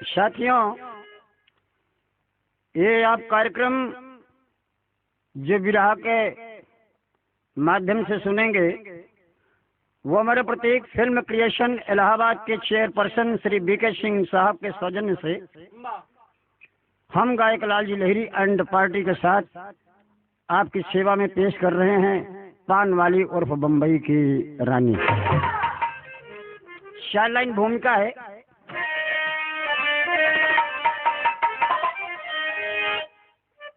साथियों, ये आप कार्यक्रम जो विरह के माध्यम से सुनेंगे वो हमारे प्रतीक फिल्म क्रिएशन इलाहाबाद के चेयरपर्सन श्री बीके सिंह साहब के सौजन्य से हम गायक लालजी लहरी एंड पार्टी के साथ आपकी सेवा में पेश कर रहे हैं पान वाली उर्फ बम्बई की रानी। शारलाइन भूमिका है।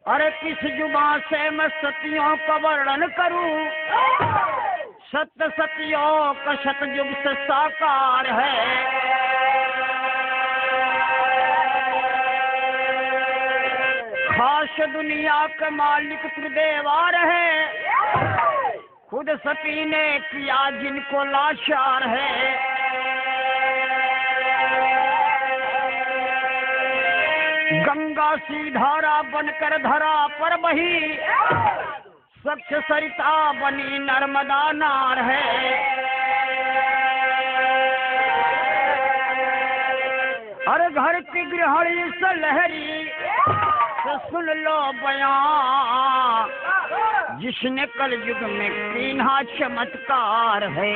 अरे किस जुबान से मैं सतियों का वर्णन करूं, सत्य सतियों का शतयुग से साकार है। खास दुनिया के मालिक त्रिदेवार है, खुद सती ने किया जिनको लाचार है। गंगा सी धारा बनकर धरा पर बही, स्वच्छ सरिता बनी नर्मदा नार है। अरे घर की गृहिणी से लहरी तो सुन लो बयां, जिसने कल युग में कीन्हा चमत्कार है।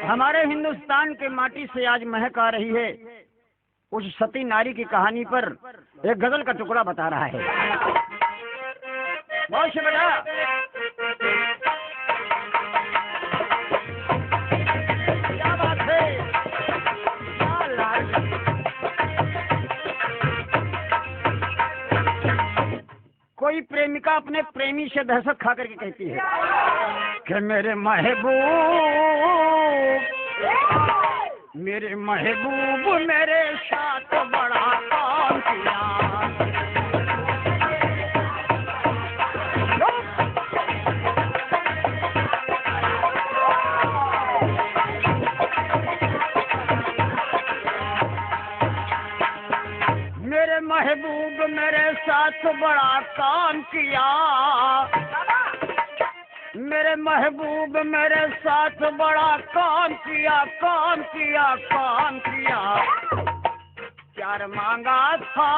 हमारे हिंदुस्तान के माटी से आज महक आ रही है उस सती नारी की कहानी पर एक गजल का टुकड़ा बता रहा है। बहुत बेटा, क्या बात है। कोई प्रेमिका अपने प्रेमी से दहशत खा करके कहती है कि मेरे महबूब मेरे साथ बड़ा काम किया। मेरे महबूब मेरे साथ बड़ा काम किया, मेरे महबूब मेरे साथ बड़ा काम किया, काम किया, काम किया। प्यार मांगा था,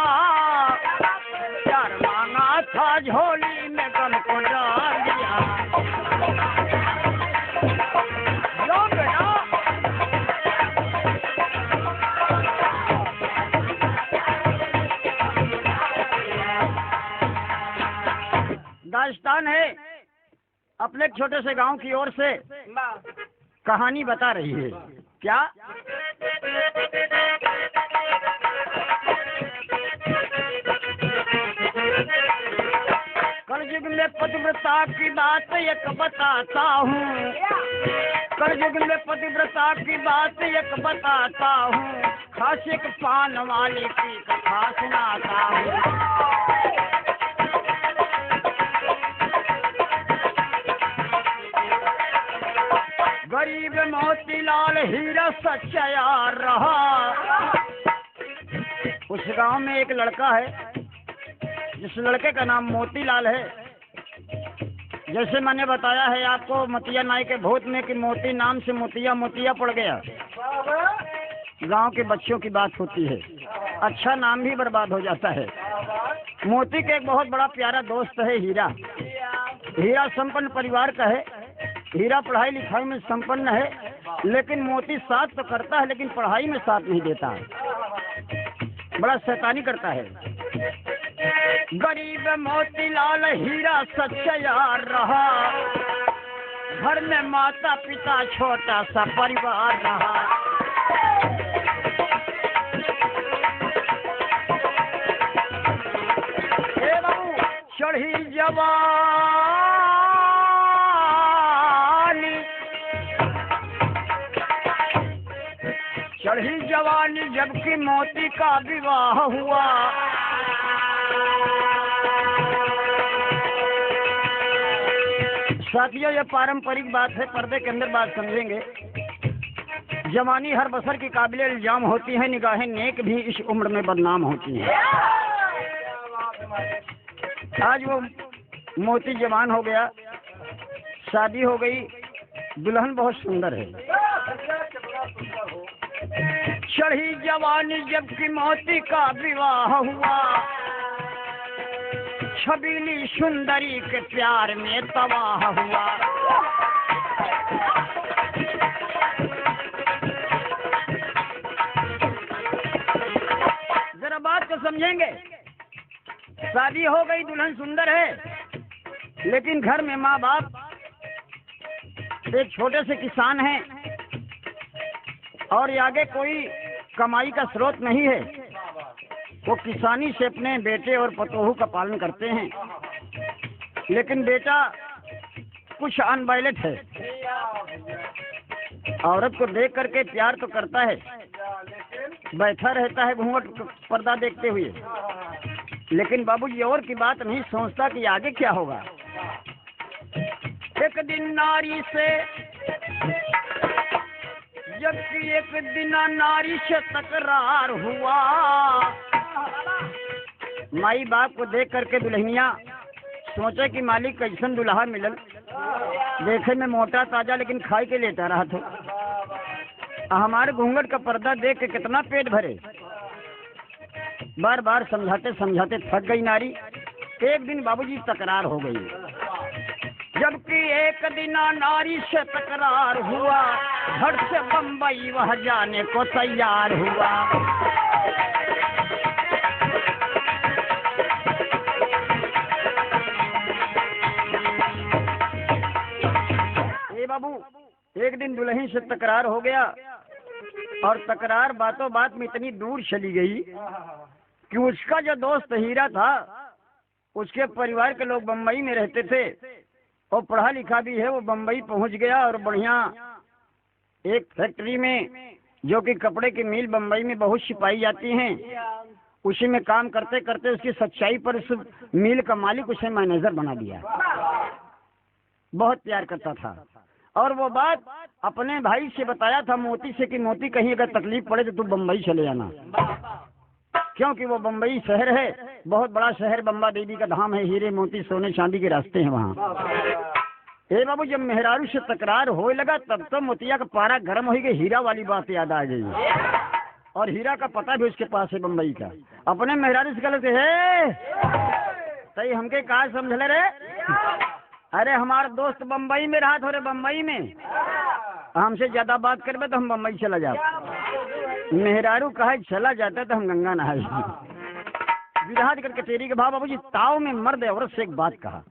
प्यार मांगा था, झोली में गम को डाल दिया। लो बेटा, दास्तान है अपने छोटे से गांव की ओर से कहानी बता रही है। क्या कलयुग में पतिव्रता की बात एक बताता हूँ, कलयुग में पतिव्रता की बात एक बताता हूँ, खास एक पान वाली की कथा सुनाता हूँ। गरीब मोतीलाल हीरा सच्चा यार रहा। उस गांव में एक लड़का है, जिस लड़के का नाम मोतीलाल है। जैसे मैंने बताया है आपको मोतिया नाई के भूत में कि मोती नाम से मोतिया मोतिया पड़ गया। गांव के बच्चों की बात होती है, अच्छा नाम भी बर्बाद हो जाता है। मोती का एक बहुत बड़ा प्यारा दोस्त है हीरा। हीरा संपन्न परिवार का है। हीरा पढ़ाई लिखाई में संपन्न है, लेकिन मोती साथ तो करता है लेकिन पढ़ाई में साथ नहीं देता है, बड़ा शैतानी करता है। गरीब मोतीलाल हीरा सच्चा यार रहा, घर में माता पिता छोटा सा परिवार रहा। चढ़ी जवानी जबकि मोती का विवाह हुआ। साथियों, ये पारंपरिक बात है, पर्दे के अंदर बात समझेंगे। जवानी हर बसर की काबिल इल्जाम होती है, निगाहें नेक भी इस उम्र में बदनाम होती हैं। आज वो मोती जवान हो गया, शादी हो गई, दुल्हन बहुत सुंदर है। चढ़ी जवानी जबकि मोती का विवाह हुआ, छबीली सुंदरी के प्यार में तबाह हुआ। जरा बात को समझेंगे। शादी हो गई, दुल्हन सुंदर है, लेकिन घर में माँ बाप एक छोटे से किसान हैं और आगे कोई कमाई का स्रोत नहीं है। वो किसानी से अपने बेटे और पतोहू का पालन करते हैं, लेकिन बेटा कुछ अनबैलेंस है। औरत को देख करके प्यार तो करता है, बैठा रहता है घूंघट पर्दा देखते हुए, लेकिन बाबूजी और की बात नहीं सोचता कि आगे क्या होगा। एक दिन नारी से, जबकि एक दिन नारी से तकरार हुआ। माई बाप को देख करके दुल्हनिया सोचे कि मालिक कैसन दुल्हा मिलल, देखे में मोटा ताजा लेकिन खाई के लेटा रहा था। हमारे घूंघट का पर्दा देख के कितना पेट भरे। बार बार समझाते समझाते थक गई नारी। एक दिन बाबूजी तकरार हो गई, जबकि एक दिन नारी से तकरार हुआ। घर से बम्बई वह जाने को तैयार हुआ। ए बाबू, एक दिन दुल्हन से तकरार हो गया और तकरार बातों बात में इतनी दूर चली गई कि उसका जो दोस्त हीरा था, उसके परिवार के लोग बम्बई में रहते थे और पढ़ा लिखा भी है। वो बम्बई पहुंच गया और बढ़िया एक फैक्ट्री में, जो कि कपड़े की मिल बम्बई में बहुत सी पाई जाती हैं, उसी में काम करते करते उसकी सच्चाई पर उस मिल का मालिक उसे मैनेजर बना दिया। बहुत प्यार करता था और वो बात अपने भाई से बताया था मोती से कि मोती कहीं अगर तकलीफ पड़े तो तू बम्बई चले जाना, क्योंकि वो बम्बई शहर है, बहुत बड़ा शहर, बम्बा देवी का धाम है, हीरे मोती सोने चांदी के रास्ते हैं वहाँ। ए बाबू, जब मेहरारू से तकरार होने लगा तब तो मोतिया का पारा गर्म हो गई। हीरा वाली बात याद आ गई और हीरा का पता भी उसके पास है बम्बई का। अपने मेहरारू से कहते है तई हमके कहा समझले रे, अरे हमारा दोस्त बम्बई में रहा थोड़े बम्बई में, हमसे ज्यादा बात करबे तो हम बम्बई चला जाओ। मेहरारू कहा चला जाता तो हम गंगा नहाए। विराट करके तेरी के भाव बाबूजी ताव में मर्द औरत से एक बात कहा,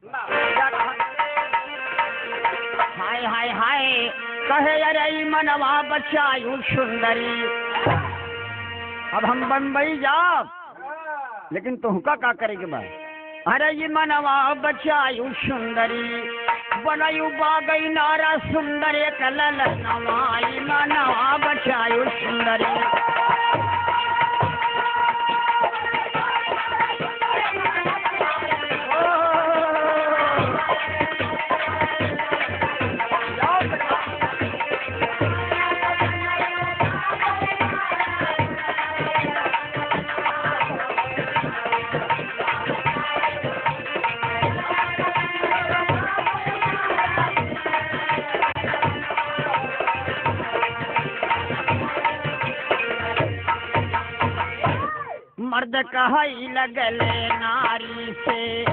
हाय हाय हाय कहे अरे मनवा बचायु सुंदरी। अब हम बम्बई जाओ, लेकिन तुमका का करेगे बात, अरे ये मनवा बचायु सुंदरी, बनायु बागई नारा सुंदर कलल नवाई मनवा बचायु सुंदरी। मर्द कहाई लगले नारी से,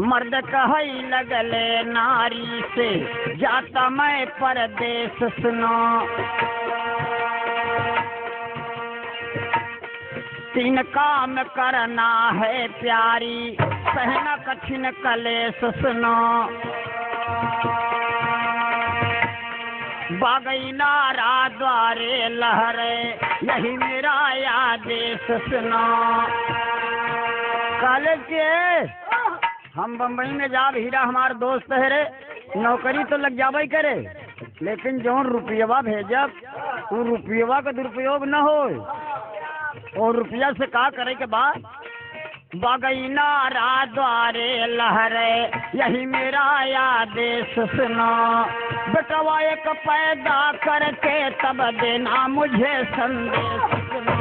मर्द कहाई लगले नारी से, जाता मैं परदेश सुनो। तीन काम करना है प्यारी, सहना कठिन कलेश सुनो। बागई नारा द्वारे लहरे, यही मेरा आदेश सुनो। कॉलेज के हम बम्बई में जाब, हीरा हमार दोस्त है रे, नौकरी तो लग जावे करे, लेकिन जो रुपयवा भेजब वो रुपयवा का दुरुपयोग न हो, और रुपया से का करे के बाद बागई नारा द्वारे लहरे, यही मेरा आदेश सुनो। बेटवा एक पैदा करके तब देना मुझे संदेश सुनो।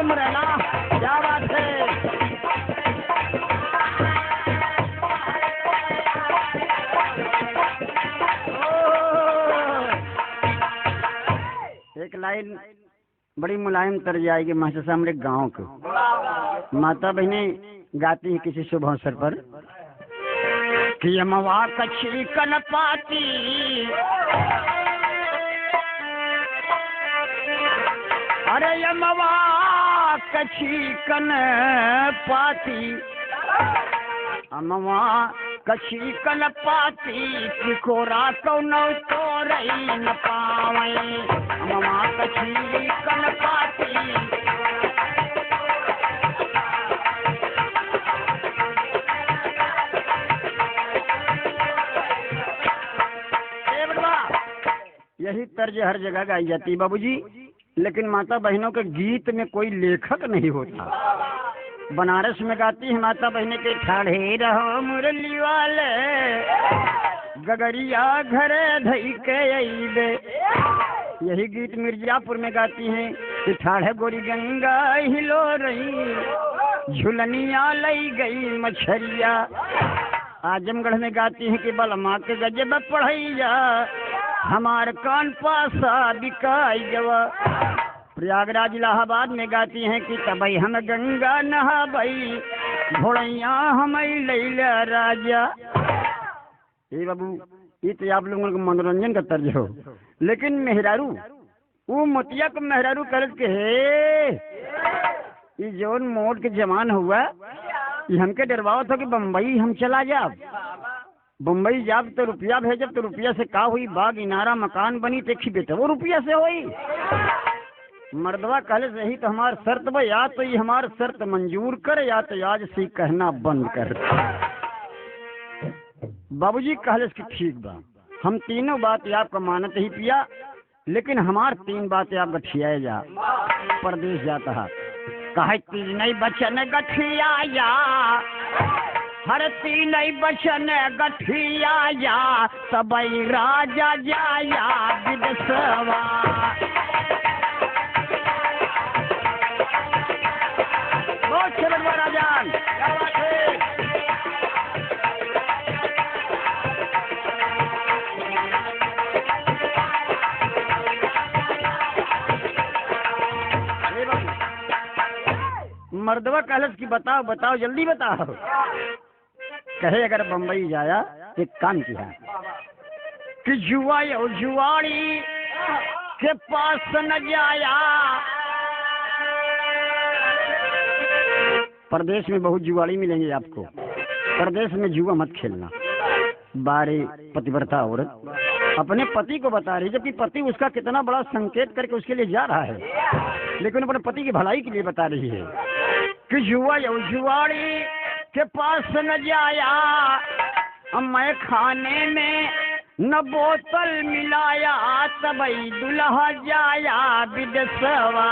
से मुरैना, क्या बात है। एक लाइन बड़ी मुलायम तर्ज आएगी मास्टर साहब हमारे गाँव के। माता बहनें गाती है किसी शुभ अवसर पर कि अमवा कछी कन पाती, अरे अमवा कछी कन पाती, अमवा कछी कन पाती, तिकोरा कौनो तो रही न पावे, अमवा कछी कन पाती। यही तर्ज हर जगह गाई जाती है बाबूजी, लेकिन माता बहनों के गीत में कोई लेखक नहीं होता। बनारस में गाती है माता बहने के ठाढ़े रहो मुरली वाले, गगरिया घरे धई के अइबे। यही गीत मिर्जापुर में गाती हैं कि ठाढ़े गोरी गंगा हिलो रही, झुलनिया लई गई मछरिया। आजमगढ़ में गाती हैं कि बलमा के गजब पढ़ैया, हमार कान पासा बिकाई जवा। प्रयागराज इलाहाबाद में गाती हैं कि तबई हम गंगा नहाबई, घोड़ैया हम लैला राजा। ये बाबू ये तो आप लोगों को मनोरंजन का तर्ज हो, लेकिन मेहरारू वो मोतिया को मेहरारू करत के हे ये जौन मोट के जमान हुआ, ये हमके डरवाओ था कि बम्बई हम चला जाब। बम्बई जाब तो रुपया भेजब, तो रुपया से का हुई, बाग इनारा मकान बनी देखी बेटा वो रुपया से होई। मर्दवा कहले सही तो हमार शर्त बा, या तो ये हमार शर्त मंजूर कर, या तो आज से कहना बंद कर। बाबूजी कहले कि ठीक बा, हम तीनों बात आपका मानत ही पिया, लेकिन हमार तीन बातें आप गठिया जा। परदेश जाता है कहे तीन बचन गठिया या, हर तीन बचन गठिया या, सबई राजा जाया विदेशवा। बहुत शर्मा राजान, क्या बात है। मर्दवा कहलस की बताओ बताओ जल्दी बताओ। कहे अगर बम्बई जाया एक काम किया कि जुआ या जुआड़ी के पास न जाया। परदेश में बहुत जुआड़ी मिलेंगे आपको, परदेश में जुआ मत खेलना। बारे पतिव्रता औरत अपने पति को बता रही, जबकि पति उसका कितना बड़ा संकेत करके उसके लिए जा रहा है, लेकिन अपने पति की भलाई के लिए बता रही है कि जुआ या जुआड़ी के पास न जाया, मैं खाने में न बोतल मिलाया, तबई दुल्हा जाया विदेशवा।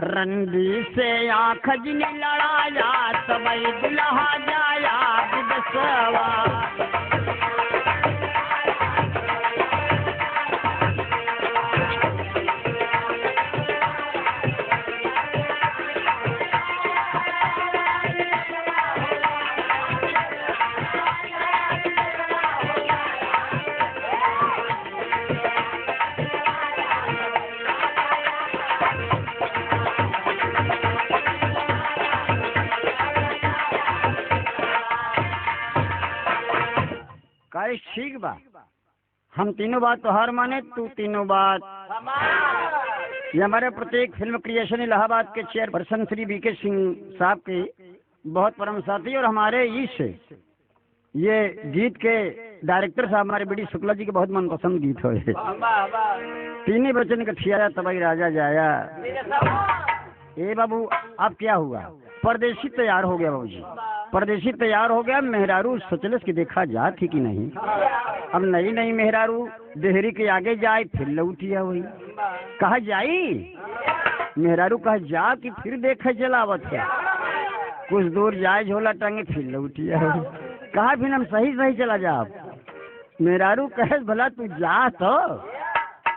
रंडी से आँख जिनी लड़ाया, तबई दुल्हा जाया विदेशवा। ठीक बा, हम तीनों बात तो हार माने, तू तीनों बात। ये हमारे प्रत्येक फिल्म क्रिएशन इलाहाबाद के चेयरपर्सन श्री वीके सिंह साहब के बहुत परम साथी, और हमारे इस ये गीत के डायरेक्टर साहब हमारे बी डी शुक्ला जी के बहुत मनपसंद गीत हो। तीन बचन गठिया तबई राजा जाया। ए बाबू अब क्या हुआ, परदेशी तैयार हो गया बाबूजी, परदेशी तैयार हो गया। मेहरारू सोचलस कि देखा जा थी कि नहीं। अब नई नई मेहरारू देहरी के आगे जाए फिर लौटिया हुई, कहा जाई मेहरारू कहा जा कि फिर देखे जलावत है। कुछ दूर जाए झोला टांगे फिर लौटिया हुई, कहा फिर हम सही सही चला जा। मेहरारू कहे भला तू जा तो।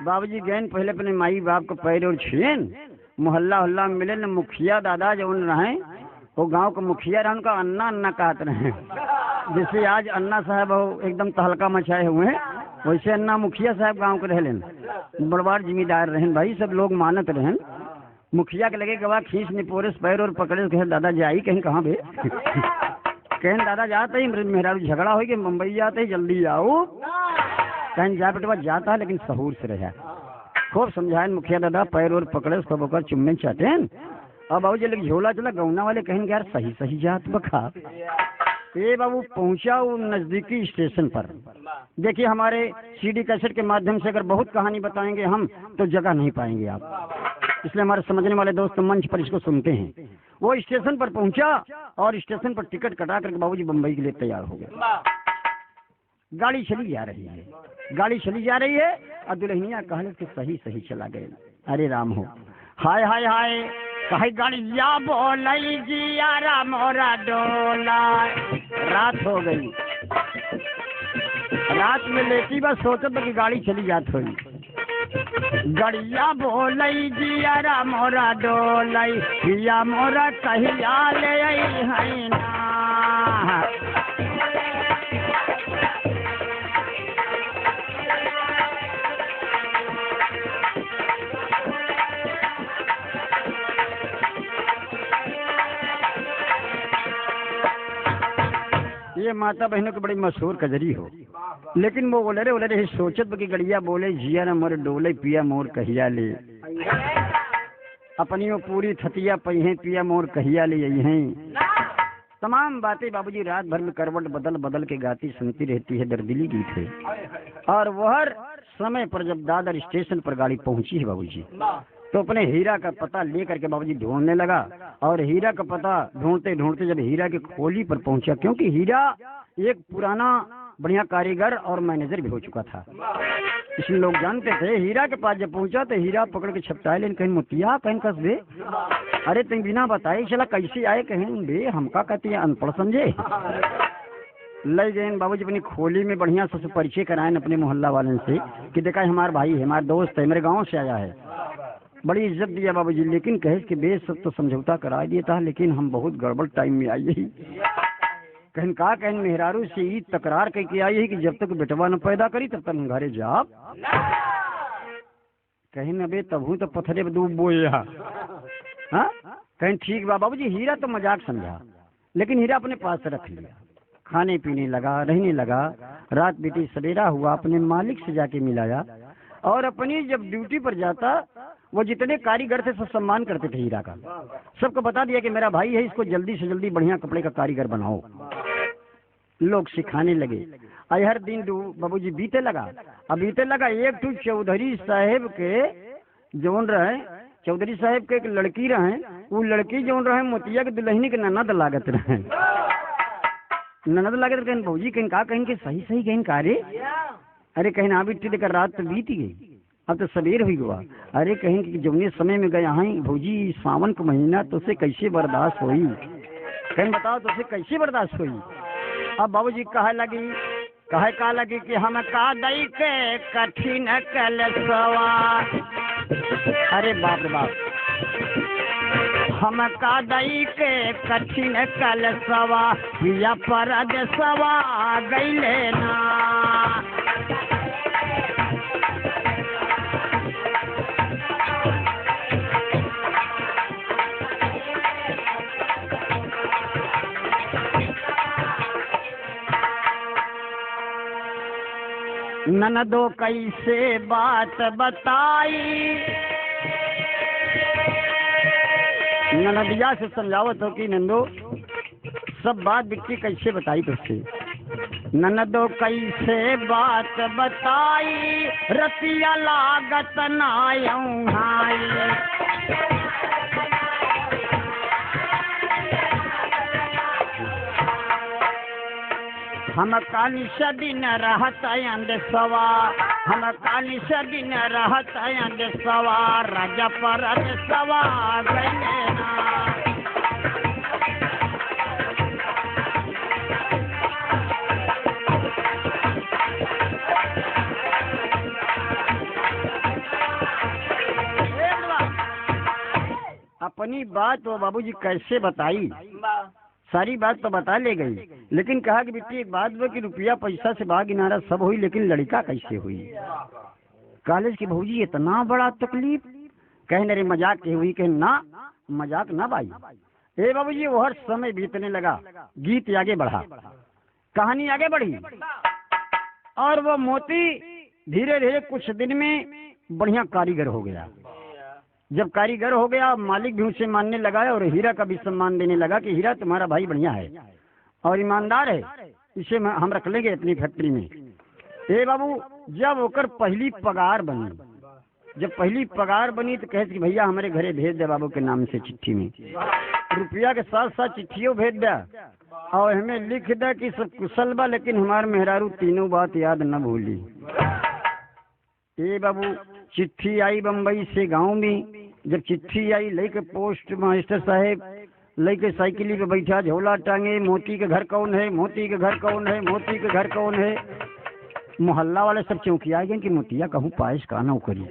बाबूजी गए पहले अपने माई बाप को पैर और छीन, मोहल्ला हल्ला में मिले न मुखिया दादा जो उन रहे वो गांव का मुखिया रहे उनका अन्ना अन्ना कहते रहे। जैसे आज अन्ना साहब हो एकदम तहलका मचाए हुए हैं वैसे अन्ना मुखिया साहब गांव के रहे बड़बार जिम्मेदार रहें भाई सब लोग मानत रहें। मुखिया के लगे गवा खींच ने पोरे पैर और पकड़े कहे दादा जाई कहीं कहाँ बे कहें दादा जाते ही मेहरा झगड़ा हो गया मुंबई जाते ही जल्दी आओ कहीं जा बेटवा जाता है लेकिन सहूर से रहा। खूब समझाए मुखिया दादा पैर और पकड़े उसको बकर चुम्बन चाहते हैं। अब बाबू जी झोला चला गौना वाले कहेंगे यार सही सही जात बखा। ये बाबू पहुंचा वो नजदीकी स्टेशन पर। देखिए हमारे सीडी कैसेट के माध्यम से अगर बहुत कहानी बताएंगे हम तो जगह नहीं पाएंगे आप, इसलिए हमारे समझने वाले दोस्त मंच पर इसको सुनते हैं। वो स्टेशन पर पहुंचा और स्टेशन पर टिकट कटा करके बाबूजी बम्बई के लिए तैयार हो गए। गाड़ी चली जा रही है, गाड़ी चली जा रही है और दुल्हनिया कहने के सही सही चला गए। अरे राम हो हाय हाय हाय कही गाड़िया बोलई जिया मोरा डोला। रात हो गई, रात में लेती बस सोचत कि गाड़ी चली जात हुई। गड़िया बोलई जिया मोरा डोलई जिया मोरा कहिया ले आई ना। ये माता बहनों की बड़ी मशहूर कजरी हो, लेकिन वो बोले रे सोचत की गड़िया बोले जिया न मोर डोले पिया मोर कहिया ले। अपनी वो पूरी थतिया पहिए पिया मोर कहिया ले यही हैं। तमाम बातें बाबूजी रात भर में करवट बदल बदल के गाती सुनती रहती है, दर्दिली गीत है। और वह समय पर जब दादर स्टेशन पर गाड़ी पहुंची है बाबूजी तो अपने हीरा का पता लेकर के बाबूजी ढूंढने लगा। और हीरा का पता ढूंढते ढूंढते जब हीरा की खोली पर पहुंचा, क्योंकि हीरा एक पुराना बढ़िया कारीगर और मैनेजर भी हो चुका था, इसलिए लोग जानते थे। हीरा के पास जब पहुंचा तो हीरा पकड़ के छपटाए लेकिन कहीं मुतिया कहीं कस दे। अरे तुम बिना बताए चला कैसे आए कहीं बे हमका कहती है अनपढ़ समझे। ले गए बाबूजी अपनी खोली में बढ़िया से परिचय कराए अपने मोहल्ला वाले से कि देखा हमारा भाई है, हमारा दोस्त है, मेरे गाँव से आया है। बड़ी इज्जत दिया बाबूजी, लेकिन कहे कि बेस सब तो समझौता करा दिया था लेकिन हम बहुत गड़बड़ टाइम में आई है। कहीं कहा कहीं मेहरारू से ई तकरार करके आई है कि जब तक बेटवा न पैदा करी तब तक घरे जाप। कहीं न बे तबू तो पत्थरे दूब बोया। हाँ कहीं ठीक बा बाबूजी। हीरा तो मजाक समझा लेकिन हीरा अपने पास रख लिया, खाने पीने लगा, रहने लगा। रात बीती सवेरा हुआ, अपने मालिक से जाके मिलाया और अपनी जब ड्यूटी पर जाता वो जितने कारीगर थे सब सम्मान करते थे हीरा का। सबको बता दिया कि मेरा भाई है, इसको जल्दी से जल्दी बढ़िया कपड़े का कारीगर बनाओ। लोग सिखाने लगे। हर दिन बाबूजी बीते लगा। अब बीते लगा एक तो चौधरी साहेब के जौन रहे, चौधरी साहेब के एक लड़की रहे, वो लड़की जौन रहे मोतिया के दुल्हनी के ननद लागत रहे। ननद लागत कहीं भौजी कहीं का कहीं के सही सही कहीं कारे। अरे कहीं ना बीती देकर रात तो बीत गई, अब तो सवेर हुई हुआ। अरे कहीं कि जौने समय में गया हैं भौजी सावन का महीना तो उसे कैसे बर्दाश्त हुई, कहीं बताओ तो उसे कैसे बर्दाश्त हुई। अब बाबूजी कहे लगी कि हम का दई के कठिन कलसवा। अरे बाप रे बाप, हम का दई के कठिन कलसवा पिया परदेसवा गईले ना। ननदो कैसे बात बताई, ननदिया से समझावत हो कि नंदो सब बात बिट्टी कैसे बताई तुझसे। ननदो कैसे बात बताई रतिया लागत नायऊ हाई। हम काली सदिन रहत अंदसवा, हम काली सदिन रहत अंदसवा राजा पर अंदसवा गए ना। अपनी बात वो बाबूजी कैसे बताई, सारी बात तो बता ले गई, लेकिन कहा कि बेटी एक बात वो कि रुपया पैसा से भाग किनारा सब हुई, लेकिन लड़का कैसे हुई। कॉलेज की भौजी इतना बड़ा तकलीफ, कहने रे मजाक के हुई, कहे ना मजाक ना भाई। ए बाबूजी वो हर समय बीतने लगा, गीत आगे बढ़ा, कहानी आगे बढ़ी, और वो मोती धीरे धीरे कुछ दिन में बढ़िया कारीगर हो गया। जब कारीगर हो गया, मालिक भी उसे मानने लगा और हीरा का भी सम्मान देने लगा कि हीरा तुम्हारा भाई बढ़िया है और ईमानदार है, इसे हम रख लेंगे अपनी फैक्ट्री में। ए बाबू जब होकर पहली पगार बनी, जब पहली पगार बनी तो कहते कि भैया हमारे घरे भेज दे बाबू के नाम से चिट्ठी में, रुपया के साथ साथ चिट्ठियों भेज दे और हमें लिख दे कि सब कुशल बा, लेकिन हमारे मेहरारू तीनों बात याद न भूली। ए बाबू चिट्ठी आई बम्बई से गांव में, जब चिट्ठी आई लेके पोस्ट मास्टर साहब लेके साइकिल पे बैठा, झोला टांगे, मोती के घर कौन है, मोती के घर कौन है, मोती के घर कौन है। मोहल्ला वाले सब चौंकिया गए कि मोतिया कहूँ पायस का नौकरी।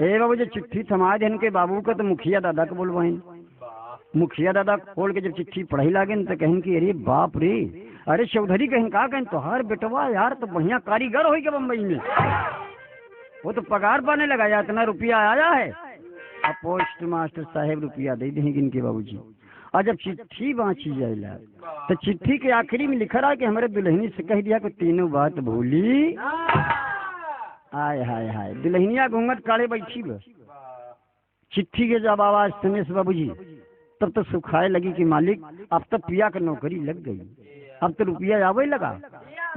ए बाबू जब चिट्ठी थमा दे इनके बाबू का तो मुखिया दादा को बुलवाएं। मुखिया दादा खोल के जब चिट्ठी पढ़ाई लागे तो कहें कि अरे बाप रे, अरे चौधरी कहें का कहें तोहार बेटवा यार तो बढ़िया कारीगर हो गया बम्बई में, वो तो पगार पाने लगा यार, इतना रुपया आया है। अब पोस्ट मास्टर साहब रुपया दे देंगे इनके बाबूजी। और जब चिट्ठी बाँची जाएगा तो चिट्ठी के आखिरी में लिखा रहा कि हमारे दुल्हनी से कह दिया कि तीनों बात भूली। आय हाय हाय, दुल्हनिया घूंघट काढ़े बैठी बस। चिट्ठी के जब आवाज सुने से बाबूजी तब तो सुखाए लगी कि मालिक अब तो पिया की नौकरी लग गई, अब तो रुपया आवे लगा।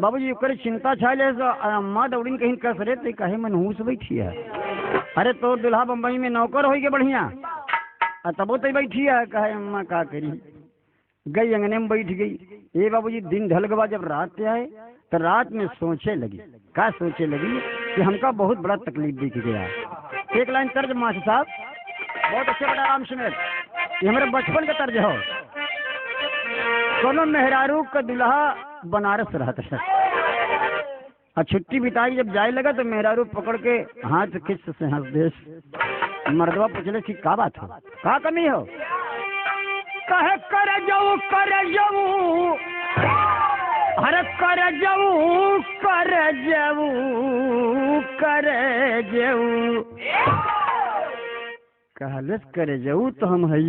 बाबूजी ओकर चिंता छाले अम्मा दौड़ी कहीं कस रे तो कहे मनहूस बैठी है, अरे तो दुल्हा बम्बई में नौकर हो गए बढ़िया, तबो तो बैठी है, कहे अम्मा का करी, गई अंगने में बैठ गई। ए बाबूजी दिन ढल गवा, जब रात आए तो रात में सोचे लगी, क्या सोचे लगी कि हमका बहुत बड़ा तकलीफ दिख गया। एक लाइन तर्ज मास्टर साहब, बहुत अच्छे बड़ा आराम सुने, ये हमारे बचपन का तर्ज हो। कोनो मेहरारू का दुल्हा बनारस रहता है, और छुट्टी बिताई जब जाए लगा तो मेहरारू पकड़ के हाथ खिस से हंस दे। मर्दवा पूछले कि का बात हो, का कमी हो, कहे कर जाऊ अरे कर जाऊ कहलस करे जाऊ तो हम है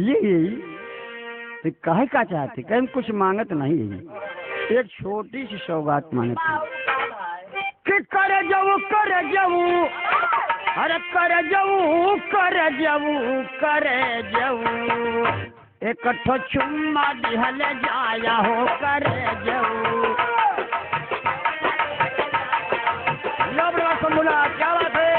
तो काहे का चाहते, कहीं कुछ मांगत नहीं है, एक छोटी सी सौगात मांगते कि कर जाऊ अरे कर जाऊ एक ठो चुम्मा दिहल जाया हो कर जाऊ। लो बड़ा समूला क्या बात है।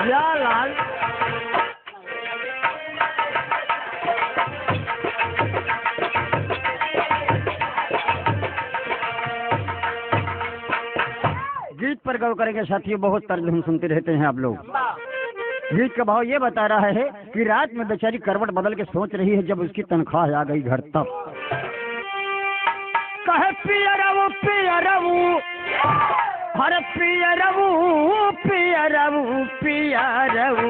या लाल गीत पर गौर करेंगे साथियों, बहुत तर्ज हम सुनते रहते हैं आप लोग। गीत का भाव ये बता रहा है कि रात में बेचारी करवट बदल के सोच रही है, जब उसकी तनख्वाह आ गई घर तब कहे पिया रहू हर पिया रहू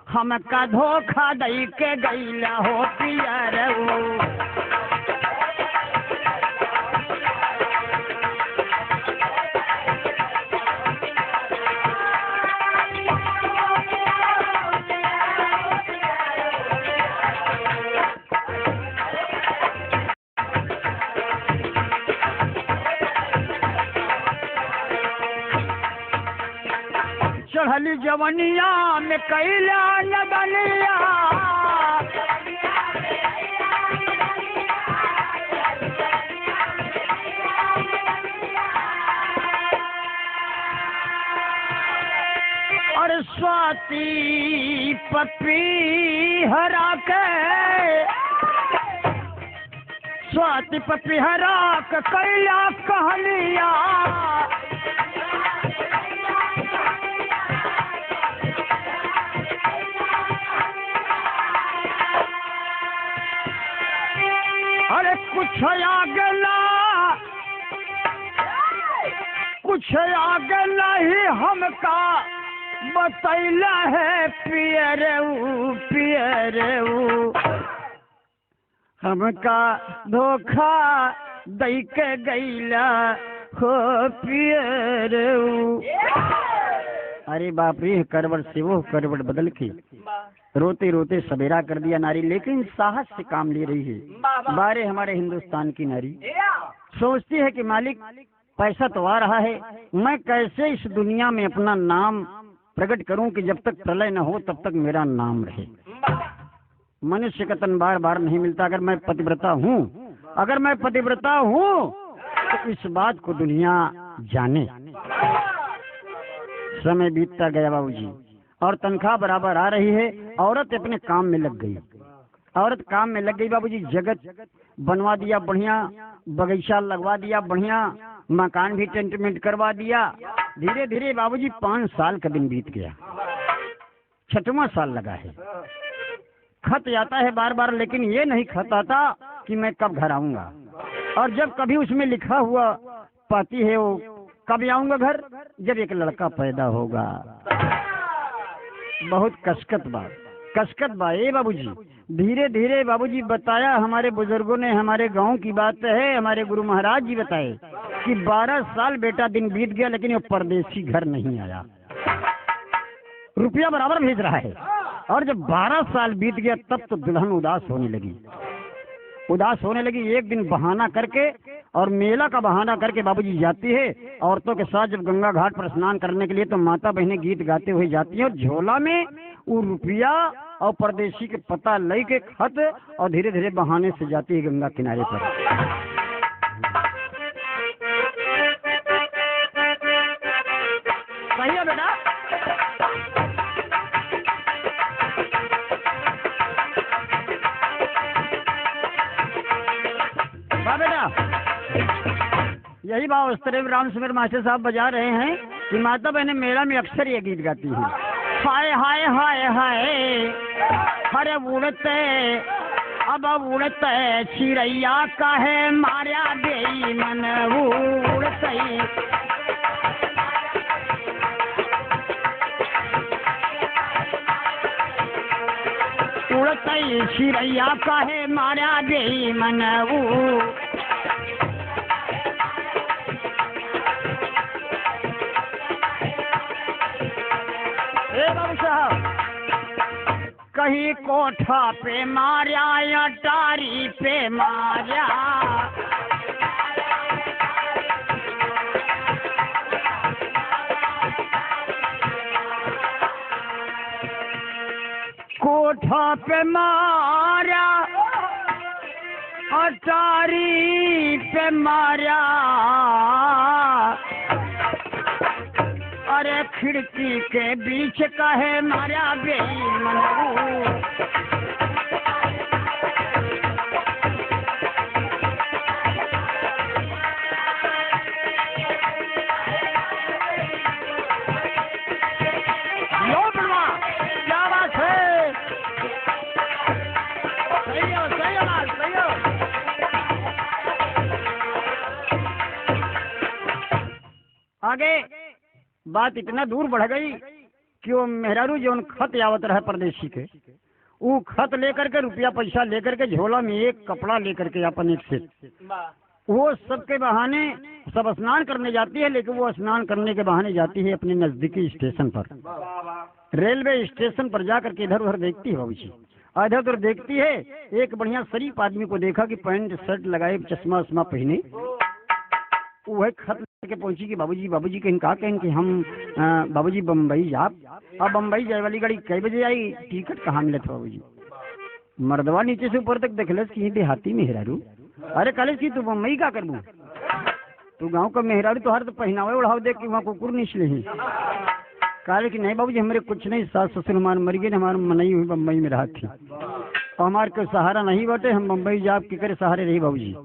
हमका धोखा दई के गईला हो पिया रहू। चढ़ली जवनिया में कैला लगनिया और स्वाति पपी हरा के कैला कहलिया अरे कुछ आगला कुछ आगे नहीं हमका बतैला है पियरऊ हमका धोखा दई के गईला हो पियरऊ। अरे बाप रे, करवट से वो करवट बदल के रोते रोते सवेरा कर दिया नारी, लेकिन साहस से काम ले रही है। बारे हमारे हिंदुस्तान की नारी सोचती है कि मालिक पैसा तो आ रहा है, मैं कैसे इस दुनिया में अपना नाम प्रकट करूं कि जब तक प्रलय न हो तब तक मेरा नाम रहे। मनुष्य का तन बार बार नहीं मिलता। अगर मैं पतिव्रता हूँ तो इस बात को दुनिया जाने। समय बीतता गया बाबूजी, और तनख्वाह बराबर आ रही है। औरत अपने काम में लग गई। बाबूजी जगत बनवा दिया बढ़िया, बगीचा लगवा दिया बढ़िया, मकान भी टेंटमेंट करवा दिया। धीरे धीरे बाबूजी 5 साल का दिन बीत गया, 6वां साल लगा है। खत आता है बार बार, लेकिन ये नहीं खत आता कि मैं कब घर आऊंगा। और जब कभी उसमें लिखा हुआ पाती है वो कब आऊंगा घर, जब एक लड़का पैदा होगा। बहुत कसकत बात है बाबूजी। धीरे धीरे बाबूजी बताया हमारे बुजुर्गों ने, हमारे गांव की बात है, हमारे गुरु महाराज जी बताए कि 12 साल बेटा दिन बीत गया, लेकिन वो परदेसी घर नहीं आया। रुपया बराबर भेज रहा है। और जब 12 साल बीत गया तब तो दुल्हन उदास होने लगी। एक दिन बहाना करके और मेला का बहाना करके बाबूजी जाती है औरतों के साथ। जब गंगा घाट पर स्नान करने के लिए तो माता बहनें गीत गाते हुए जाती हैं, और झोला में वो रुपया और परदेसी के पता ले के खत, और धीरे धीरे बहाने से जाती है गंगा किनारे पर। सही है बेटा? यही बात उस्तरेव राम सुमेर मास्टर साहब बजा रहे हैं कि माता बहने मेला में अक्सर ये गीत गाती हैं। हाय हाय हाय हाय हरे उड़ते अब उड़ते चिड़ैया काहे मारा देई मन उड़ते। उड़ते चिड़ैया काहे मारा देई मन कहीं कोठा पे मारा या टारी पे मारा। कोठा पे मारा अटारी पे मारा। अरे खिड़की के बीच काहे मारा बेईमान। क्या बात है? सही हो। आगे बात इतना दूर बढ़ गई कि वो मेहरारू जो खत आवत रहा परदेसी के, वो खत लेकर के रुपया पैसा लेकर के झोला में एक कपड़ा लेकर के अपन एक से वो सबके बहाने सब स्नान करने जाती है। लेकिन वो स्नान करने के बहाने जाती है अपने नजदीकी स्टेशन पर, रेलवे स्टेशन पर जाकर के इधर उधर देखती है बाबूजी। इधर उधर देखती है, एक बढ़िया शरीफ आदमी को देखा कि पैंट शर्ट लगाए, चश्मा उश्मा पहने, वो खत लेके पहुंची कि बाबूजी कहीं कहा कहें कि हम बाबूजी बम्बई जाप। अब बम्बई जाए वाली गाड़ी कई बजे आई, टिकट कहाँ मिले थे बाबूजी? मर्दवा नीचे से ऊपर तक देखलस कि देहाती मेहरारू। अरे कॉलेज की तू बम्बई का करबू? तू गांव का मेहरारू तो हर तो पहनावे उड़ाव देख के वहाँ कुकुर निचले ही। कहा कि नहीं बाबूजी हमारे कुछ नहीं, सास ससुर हमारे मर गए, हमारे मनई हुई बम्बई में रहा थी और हमारे कोई सहारा नहीं बटे, हम बम्बई जाप के करे सहारे रही बाबूजी।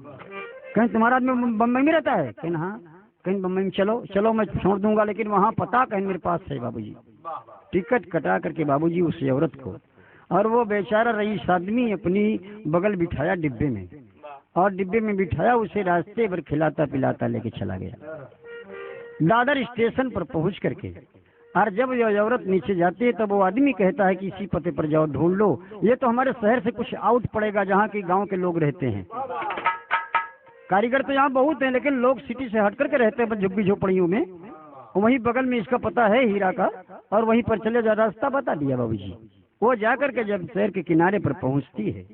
कहीं तुम्हारा आदमी बम्बई में रहता है? कहीं हाँ, कहीं बम्बई में चलो मैं छोड़ दूंगा, लेकिन वहाँ पता कहीं मेरे पास है बाबूजी। टिकट कटा करके बाबूजी उस औरत को, और वो बेचारा रईस आदमी अपनी बगल बिठाया डिब्बे में, और डिब्बे में बिठाया उसे रास्ते पर खिलाता पिलाता लेके चला गया। दादर स्टेशन पर पहुंच करके और जब यह औरत नीचे जाती है तब वो आदमी कहता है कि इसी पते पर जाओ, ढूंढ लो, ये तो हमारे शहर से कुछ आउट पड़ेगा जहाँ की गांव के लोग रहते हैं। कारीगर तो यहाँ बहुत हैं, लेकिन लोग सिटी से हट करके रहते हैं झुग्गी झोपड़ियों में। वहीं बगल में इसका पता है हीरा का, और वहीं पर चले जा, रास्ता बता दिया बाबूजी। वो जाकर के जब शहर के किनारे पर पहुंचती है,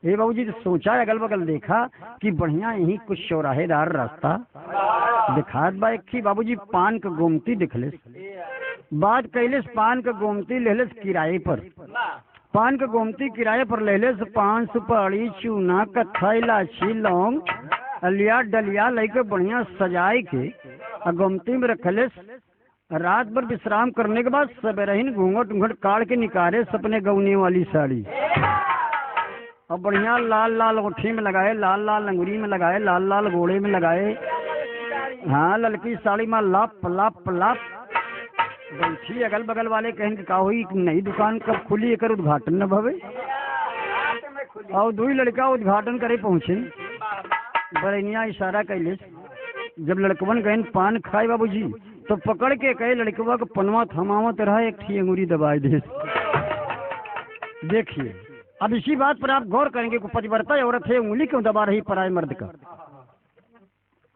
ये बाबूजी तो सोचा, अगल बगल देखा कि बढ़िया यही कुछ चौराहेदार रास्ता दिखात बा। एक ही बाबूजी पान का गोमती दिखले, बात कैलेस पान का गोमती लेलेस किराए पर। पान का गोमती किराए पर लेलेस, पान सुपारी चूना कत्था इलायची लौंग अलिया डलिया लेके बढ़िया सजाए के गोमती में रखलेस। रात भर विश्राम करने के बाद सबेरहीन घूंघट उंघट काट के निकाले सपने गौने वाली साड़ी, और बढ़िया लाल लाल ओठी में लगाए, लाल लाल अंगुरी में लगाए, लाल लाल घोड़े में लगाए, हाँ ललकी साड़ी में लाप लाप लाप बैठी। अगल बगल वाले कहेंगे का हुई नई दुकान कब खुली, एक उद्घाटन न भवे। और दो ही लड़का उद्घाटन करे पहुंचे, बरनिया इशारा कैले। जब लड़कवन गए पान खाए बाबूजी तो पकड़ के कहे लड़कवा को पनवा थमावत रहा, एक थी अंगूरी दबाई दे। देखिए अब इसी बात पर आप गौर करेंगे कि पतिव्रता औरत है, उंगली क्यों दबा रही पराए मर्द का।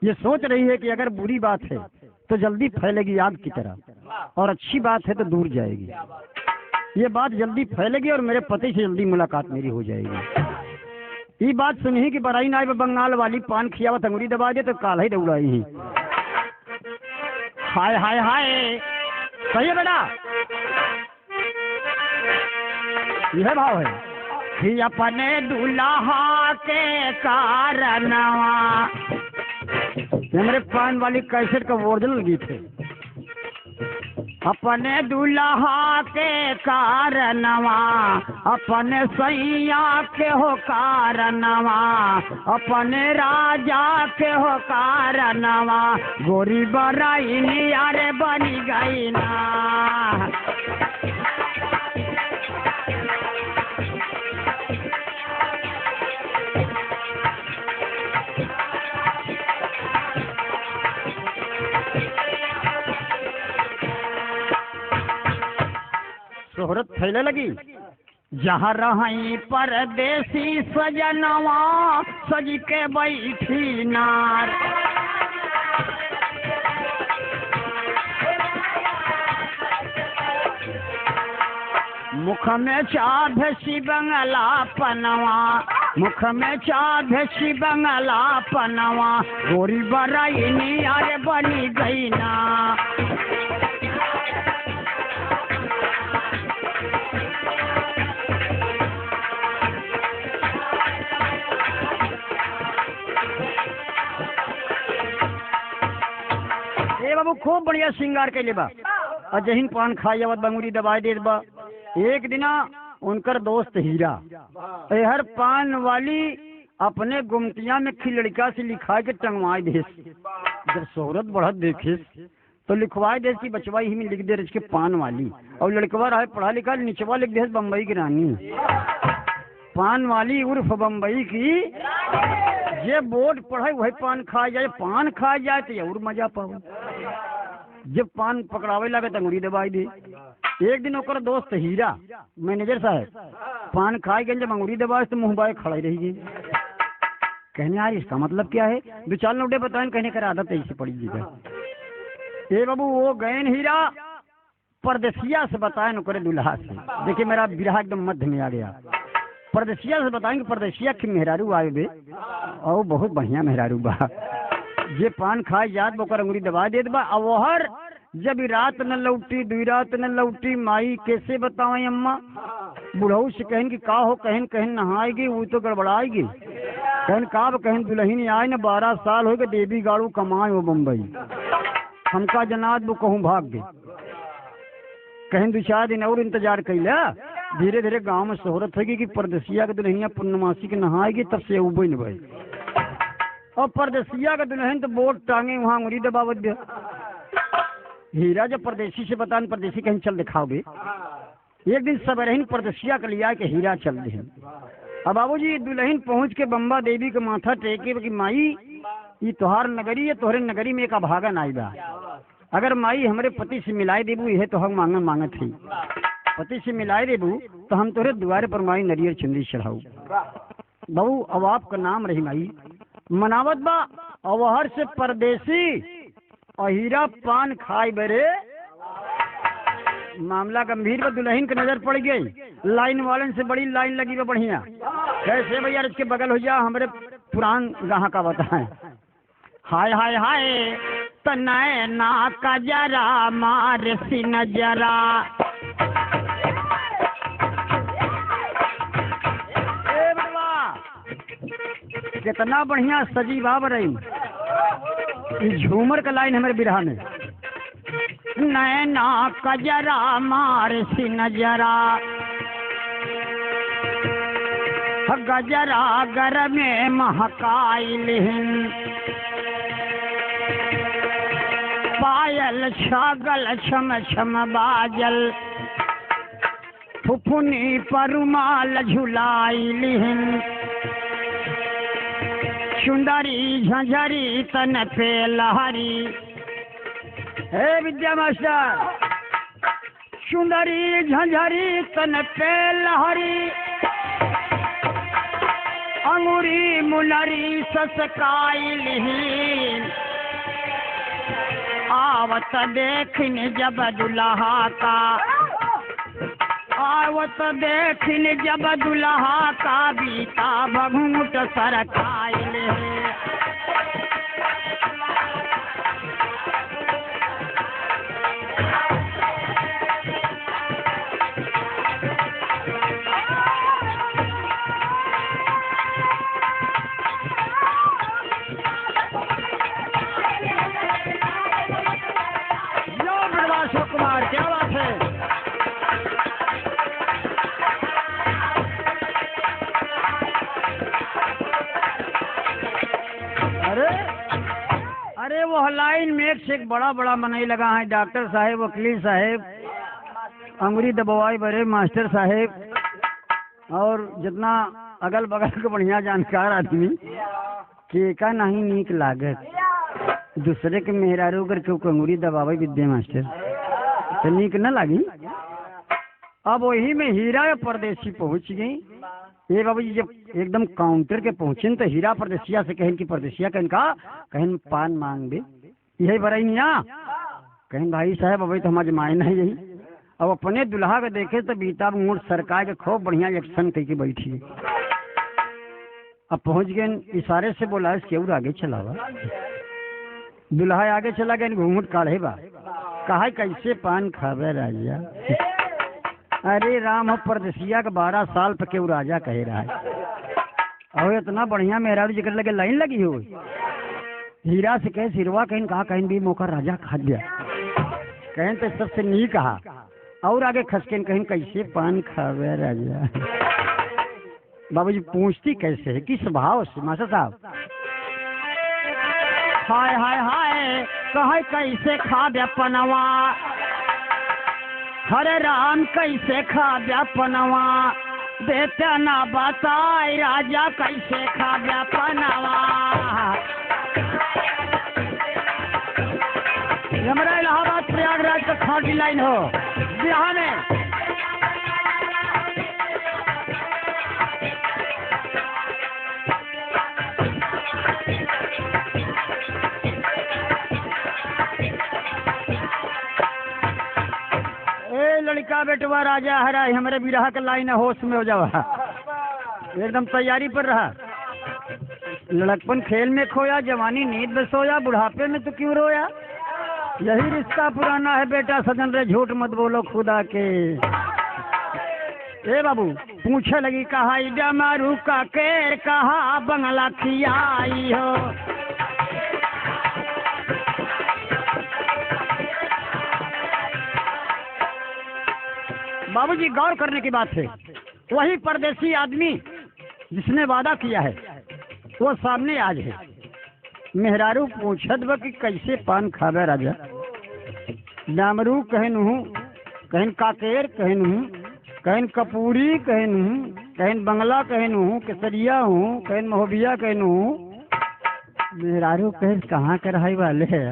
ये सोच रही है कि अगर बुरी बात है तो जल्दी फैलेगी आग की तरह, और अच्छी बात है तो दूर जाएगी। ये बात जल्दी फैलेगी और मेरे पति से जल्दी मुलाकात मेरी हो जाएगी। ये बात सुनी कि बराई नाई बंगाल वाली पान खियावत अंगूरी दबा दे तो काल ही दौड़ाई ही। हाय हाय हाय, सही है बेटा, यह भाव है कि अपने दूल्हा के कारणवा। मेरे पान वाली कैसेट का ओरिजिनल गीत है। अपने दूल्हा के कारणवा, अपने सैया के हो कारणवा, अपने राजा के हो कारणवा, गोरी बराई नियारे बनी गई ना। शोहरत फैले लगी, जहाँ रही परदेसी सजनवा, सज के बैठी नार। मुख में चाभसी बंगला पनवा, मुख में चाभसी बंगला पनवा, गोरी बराई नियारे बनी गई ना। बाबू खूब बढ़िया श्रृंगार के लिए बा, और जहीन पान खाई आवत बंगुरी दबाई दे बा। एक दिना उनकर दोस्त हीरा हर पान वाली अपने गुमतिया में खी लड़का से लिखा के टंगवाई दे। जब शोहरत बढ़त देखे तो लिखवाई दे कि बचवाई ही में लिख दे रच के पान वाली, और लड़कवा रहे पढ़ा लिखा, निचवा लिख दे बम्बई की रानी। पान वाली उर्फ बम्बई की, ये बोर्ड पढ़े वही पान खाए जाए, पान खाए जाए तो और मजा पाओ। जब पान पकड़ावे लगे तो अंगूरी दबाई दे। एक दिन ओकर दोस्त हीरा मैनेजर साहब पान खाए गए, जब अंगूरी दबाए तो मुंह बाए खड़े रही गए। कहने यार इसका मतलब क्या है, दो चार नोटे बताए, कहने कर आदत ऐसी पड़ी जी। ए बाबू वो गए हीरा परदेसिया से बताए नौकरे दूल्हा से। देखिए मेरा बिरहा एकदम मध्य में आ गया। परदेसिया से बताएंगे, परदेसिया की मेहरारू आए बे, और बहुत बढ़िया मेहरारू बा। ये पान खाए जात बोकर अंगूरी दबा देत बा। अब वहर जब रात न लौटी, दुई रात न लौटी, माई कैसे बताएं अम्मा। बुढ़ऊ से कहन कि का हो, कहन कहन नहाएगी, वो तो गड़बड़ाएगी। कहन का कहन दुल्हन आए न 12 साल हो गए, देवी गाड़ू कमाए वो बम्बई, हमका जनात वो कहूँ भाग गए। कहन 2-4 दिन और इंतजार कैला। धीरे धीरे गांव में शोहरत होगी कि परदेसिया के दुल्हनिया पूर्णमासी के नहाएगी, तब से उबे न भाई। और परदेसिया का दुल्हन तो बोट टांगे वहाँ अंगूरी दबावत दे। हीरा जब परदेसी से बतान, परदेसी कहीं चल दिखाओगे। एक दिन सबरहीन परदेसिया के लिया के हीरा चल दे। अब बाबूजी दुल्हन पहुंच के बम्बा देवी के माथा टेके कि माई ये तोहार नगरी है, तोहरे नगरी में एक अभागन आई बा। अगर माई हमारे पति से मिलाए देबू, यह तो हम मांगत थी, पति से मिलाए देबू तो हम तोरे द्वारे पर माई नरियर चुंदी चढ़ाऊ। बहू अब आपका नाम रही माई मनावत बा अवहर से परदेसी अहीरा पान खाए बरे। मामला गंभीर बा, दुल्हन की नजर पड़ गई, लाइन वालन से बड़ी लाइन लगी बा बढ़िया। कैसे भैया इसके बगल हो जा, हमारे पुरान गाह का बताएं। हाय हाय हाय तनय ना का जरा मार सी नजरा, कितना बढ़िया सजी बाब रही। झूमर का लाइन हमारे बिरहा में, नैना कजरा मार सी नजरा, गजरा गर में महकाइलिन, पायल छागल छम छम बाजल, फुफुनी परुमाल झुलाइलिन, सुंदरी झंझरी तन पे लहरी। हे विद्या मास्टर, सुंदरी झंझरी तन पे लहरी, अंगूरी मुनरी ससकाइलिन, आवत देखिन जब दुल्हा का, आवत देखिन जब दुल्हा का, बीता भगुट सरकाइले। यो बड़वा कुमार क्या बात है। अरे वो लाइन में एक से एक बड़ा बड़ा मनाई लगा है, डॉक्टर साहेब, वकील साहेब, अंगूरी दबवाई बड़े मास्टर साहेब, और जितना अगल बगल के बढ़िया जानकार आदमी के का नहीं नीक लागत, दूसरे के मेहरारू करके अंगूरी दबावे विद्या मास्टर तो नीक न लगी। अब वही में हीरा परदेसी पहुंच गई। ये बाबू जी जब एकदम काउंटर के पहुंचे तो हीरा परदेसिया से कहन की परदेसिया कहन का कहन पान मांग दे, यही बराई निया कहन भाई साहब अभी तो हम अजमाए नहीं यही। अब अपने दुल्हा के देखे तो बीता मूड सरकार के खूब बढ़िया एक्शन करके बैठी। अब पहुंच गए, इशारे से बोला इसके और आगे चला बा। दुल्हा आगे चला गया, घूंघट काढ़े बा, कहा कैसे पान खावे राजा। अरे राम हो परदेसिया का 12 साल पे केहू राजा कहे रहा है। और इतना बढ़िया मेहरारू जिक्र लगे लाइन लगी हो। हीरा से कहे सिरवा कहन कहा कहन भी मौका राजा खा दिया, कहन तो सबसे नहीं कहा। और आगे खसकेन कहन कैसे पान खावे राजा। बाबूजी पूछती कैसे है, किस भाव से मास्टर साहब। हाय हाय हाय कहे कैसे खा दिया पनवा, हरे राम कैसे खा दिया पनवा, देते ना बताए राजा कैसे खा दिया पनवा। हमारा इलाहाबाद प्रयागराज का खाटी लाइन हो बिहार में। लड़का बेटवा राजा हरा हमारे बिरहा के लाइन होश में हो जावा, एकदम तैयारी पर रहा। लड़कपन खेल में खोया, जवानी नींद में सोया, बुढ़ापे में तो क्यों रोया। यही रिश्ता पुराना है बेटा सजन रे, झूठ मत बोलो खुदा के। ए बाबू पूछे लगी कहा डमरू का केर कहा बंगला खियाई हो। बाबूजी गौर करने की बात है, वही परदेसी आदमी जिसने वादा किया है वो सामने आज है। मेहरारू पूछत बा कि कैसे पान खावे राजा। डामरू कहन हूँ, कहन काकेर कहन हूँ, कहन कपूरी कहन हूँ, कहन बंगला कहन हूँ, केसरिया हूँ, कहन महोबिया कहन हूँ। मेहरारू कहन कहाँ के रहाई वाले है।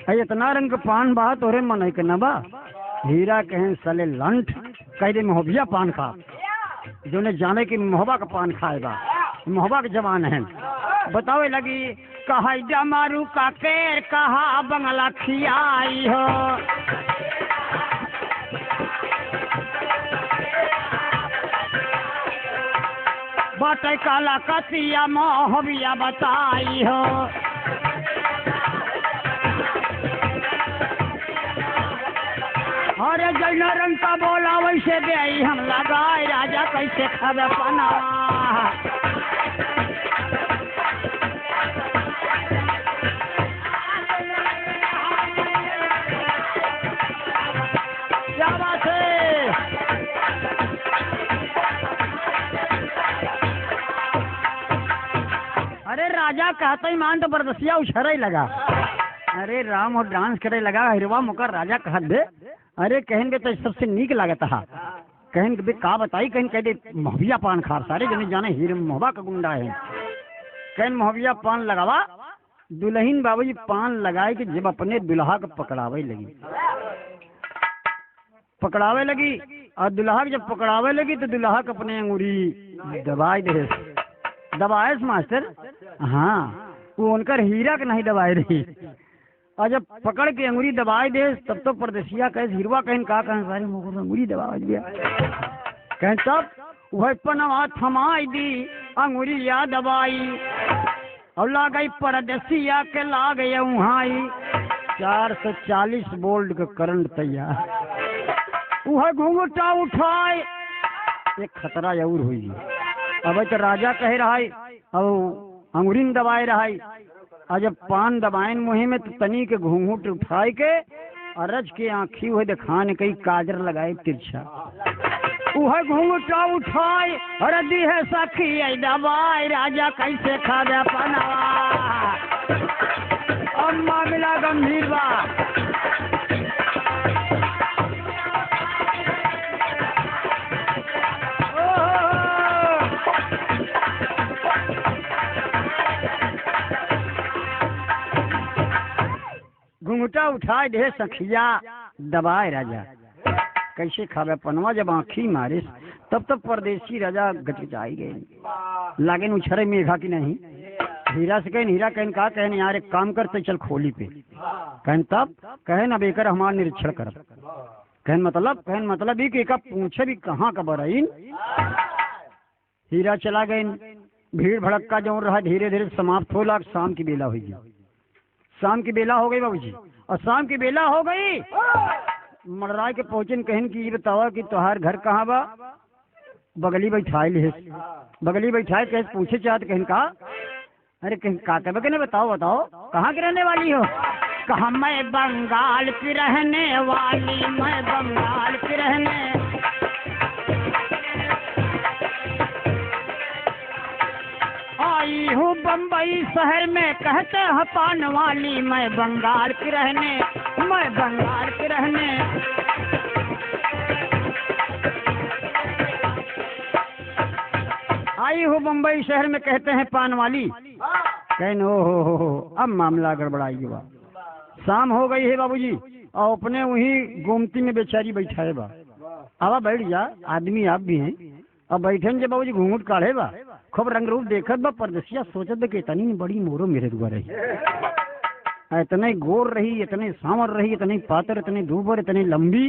है इतना रंग का पान बा तोरे मन है के न बा। हीरा कहें सले लंठ कह दे मोहबिया पान खा, जो ने जाने की मोहबा का पान खाए बा, मोहबा के जवान है। बतावे लगी कहा मारू का केर कहा बंगला खियाई हो, बाटे काला कतिया मोहबिया बताई हो। अरे जैन रंग का बोला वैसे दे हम लगाए राजा कैसे खावे पना। क्या बात है। अरे राजा कहते ही मान तो बरदसिया उछरे लगा। अरे राम और डांस करे लगा। हिरवा मुकर राजा कह दे। अरे कहेंगे तो सबसे नीक लागत हा। कहेंगे बे का बताई, कहें कह दे मोहबिया पान खार सारे जने जाने हीरे मोहबा का गुंडा है। कहें मोहबिया पान लगावा। दुल्हन बाबूजी पान लगाए कि जब अपने दुल्हा को पकड़ावे लगी और दुल्हा जब पकड़ावे लगी तो दुल्हा को अपने अंगूरी दबाए मास्टर। हाँ वो उनकर हीरा के नहीं दबाए रही। और जब पकड़ के अंगूरी दबाए दे तब तो परदेसिया कहे हिरवा कहें का कहें सारे मुझे अंगूरी दबा दिया। कहें तब वह पनवा थमाई दी अंगूरी या दबाई और ला गई परदेसिया के ला गए वहाई 440 वोल्ट का करंट तैयार। वह घूंघटा उठाए एक खतरा जरूर हुई। अब तो राजा कह रहा है और अंगूरी दबाए रहा है। और जब पान दबाएन मुहे में तो तनी के घूंघट उठाए के अरज के आँखी हुए दिखाने कई काजर लगाए तिरछा। वह घूंघटा उठाए रदी है सखी दबाए राजा कैसे खावे पनावा। अब मामला गंभीर बा। घूंघटा उठाए दे सखिया दबाए राजा कैसे खावे पनवा। जब आँखी मारिस तब तो परदेसी राजा गचगचाई गए लागे उछरे मेघा की नहीं। हीरा से कहें हीरा कहन का कहन यार एक काम करते चल खोली पे। कहन तब कहन अब एक हमारा निरीक्षण कर। कहन मतलब ही कि एक पूछे भी कहाँ का बरईन। हीरा चला गए। भीड़ भड़क्का जो रहा धीरे धीरे समाप्त हो ला। शाम की बेला हुई। शाम की बेला हो गई बाबूजी। और शाम की बेला हो गई मर्राय के पहुंचन कहन की बतावा कि तुहार घर कहाँ बा। बगली बैठाए ले बगली बैठाए कह पूछे चाहत कहन का। अरे कहीं का कहने बताओ कहाँ की रहने वाली हो। कहा मैं बंगाल की रहने वाली, मैं बंगाल की रहने। आई हूँ बम्बई शहर में कहते हैं पान वाली, मैं बंगाल की रहने, मैं बंगाल की रहने। आई हूँ बम्बई शहर में कहते हैं पान वाली। कहने हो अब मामला गड़बड़ाई हुआ। शाम हो गई है बाबूजी और अपने वही गोमती में बेचारी बैठाए बा। अब बैठ जा आदमी आप भी हैं। अब बैठे जब बाबूजी घूंघट काढ़े बा खूब रंग रूप देखत बा। परदेसिया सोचत बा कि इतनी बड़ी मोरो मेरे दुआ रही, इतने गोर रही, इतने सांवर रही, इतने पातर, इतने दूबर, इतने लंबी,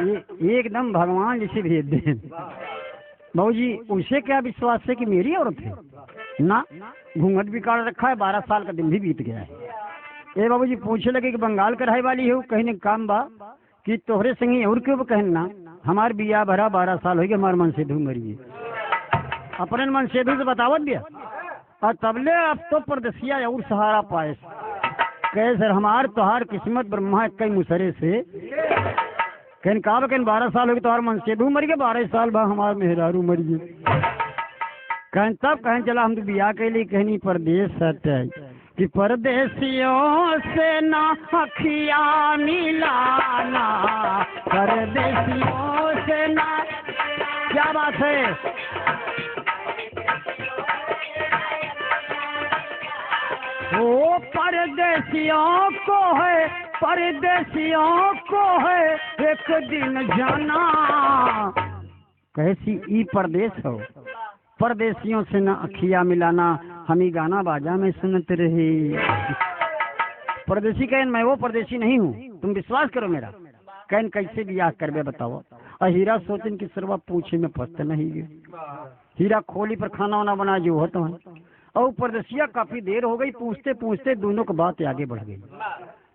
ये एकदम भगवान जैसे भेज दे। बाबूजी उसे क्या विश्वास है कि मेरी औरत है ना। घूंघट भी काट रखा है, 12 साल का दिन भी बीत गया है। ए बाबूजी पूछे लगे कि बंगाल का रहे वाली है। कहने काम बा कि तोहरे संगी और क्यों कहना। हमार बिया भरा 12 साल हो गए, हमारे मन से धू मरिए। अपने मन से धू से बतावत दिया और तबले अब तो परदेसिया और सहारा पाए। कहे सर हमार तोहार किस्मत ब्रह्मा कई मुसरे से। कहन का कहन 12 साल हो गए तोहार मन से धू मर गए, 12 साल बाद हमार मेहरारू मरिए। कहन तब कहन चला हम तो बिया के लिए कहनी परदेश सत्य कि परदेसियों से ना अखिया मिलाना, परदेसियों से ना। क्या बात है। ओ परदेसियों को है, परदेसियों को है एक दिन जाना। कैसी ई परदेश हो, परदेसियों से न अखिया मिलाना, हमी गाना बाजा में सुनत रही। परदेसी कहन मैं वो परदेसी नहीं हूँ, तुम विश्वास करो मेरा। कहन कैसे बियाह करबे बताओ। और हीरा सोचन की सरवा पूछे में फंसते नहीं गए। हीरा खोली पर खाना वाना बना जो होता है। और परदेसिया काफी देर हो गई, पूछते पूछते दोनों की बात आगे बढ़ गई।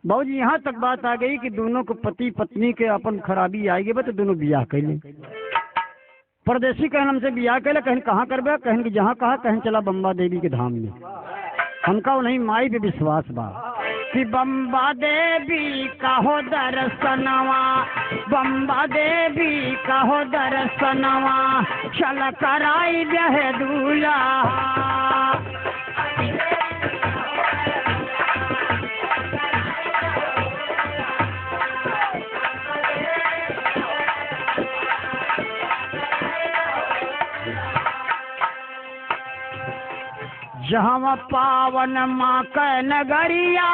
बाबूजी यहाँ तक बात आ गई कि दोनों को पति पत्नी के अपन खराबी आएगी तो दोनों बियाह कैले। परदेसी कहन हमसे बियाह कैले, कहन कहाँ करबे, कहन की जहाँ कहा, कहन चला बम्बा देवी के धाम में। हमका नहीं माई पे विश्वास बा कि बम्बा देवी का हो दर्शनवा, बम्बा देवी का हो दर्शनवा, चल कराई जहे दूल्हा। जहाँ पावन माँ का नगरिया,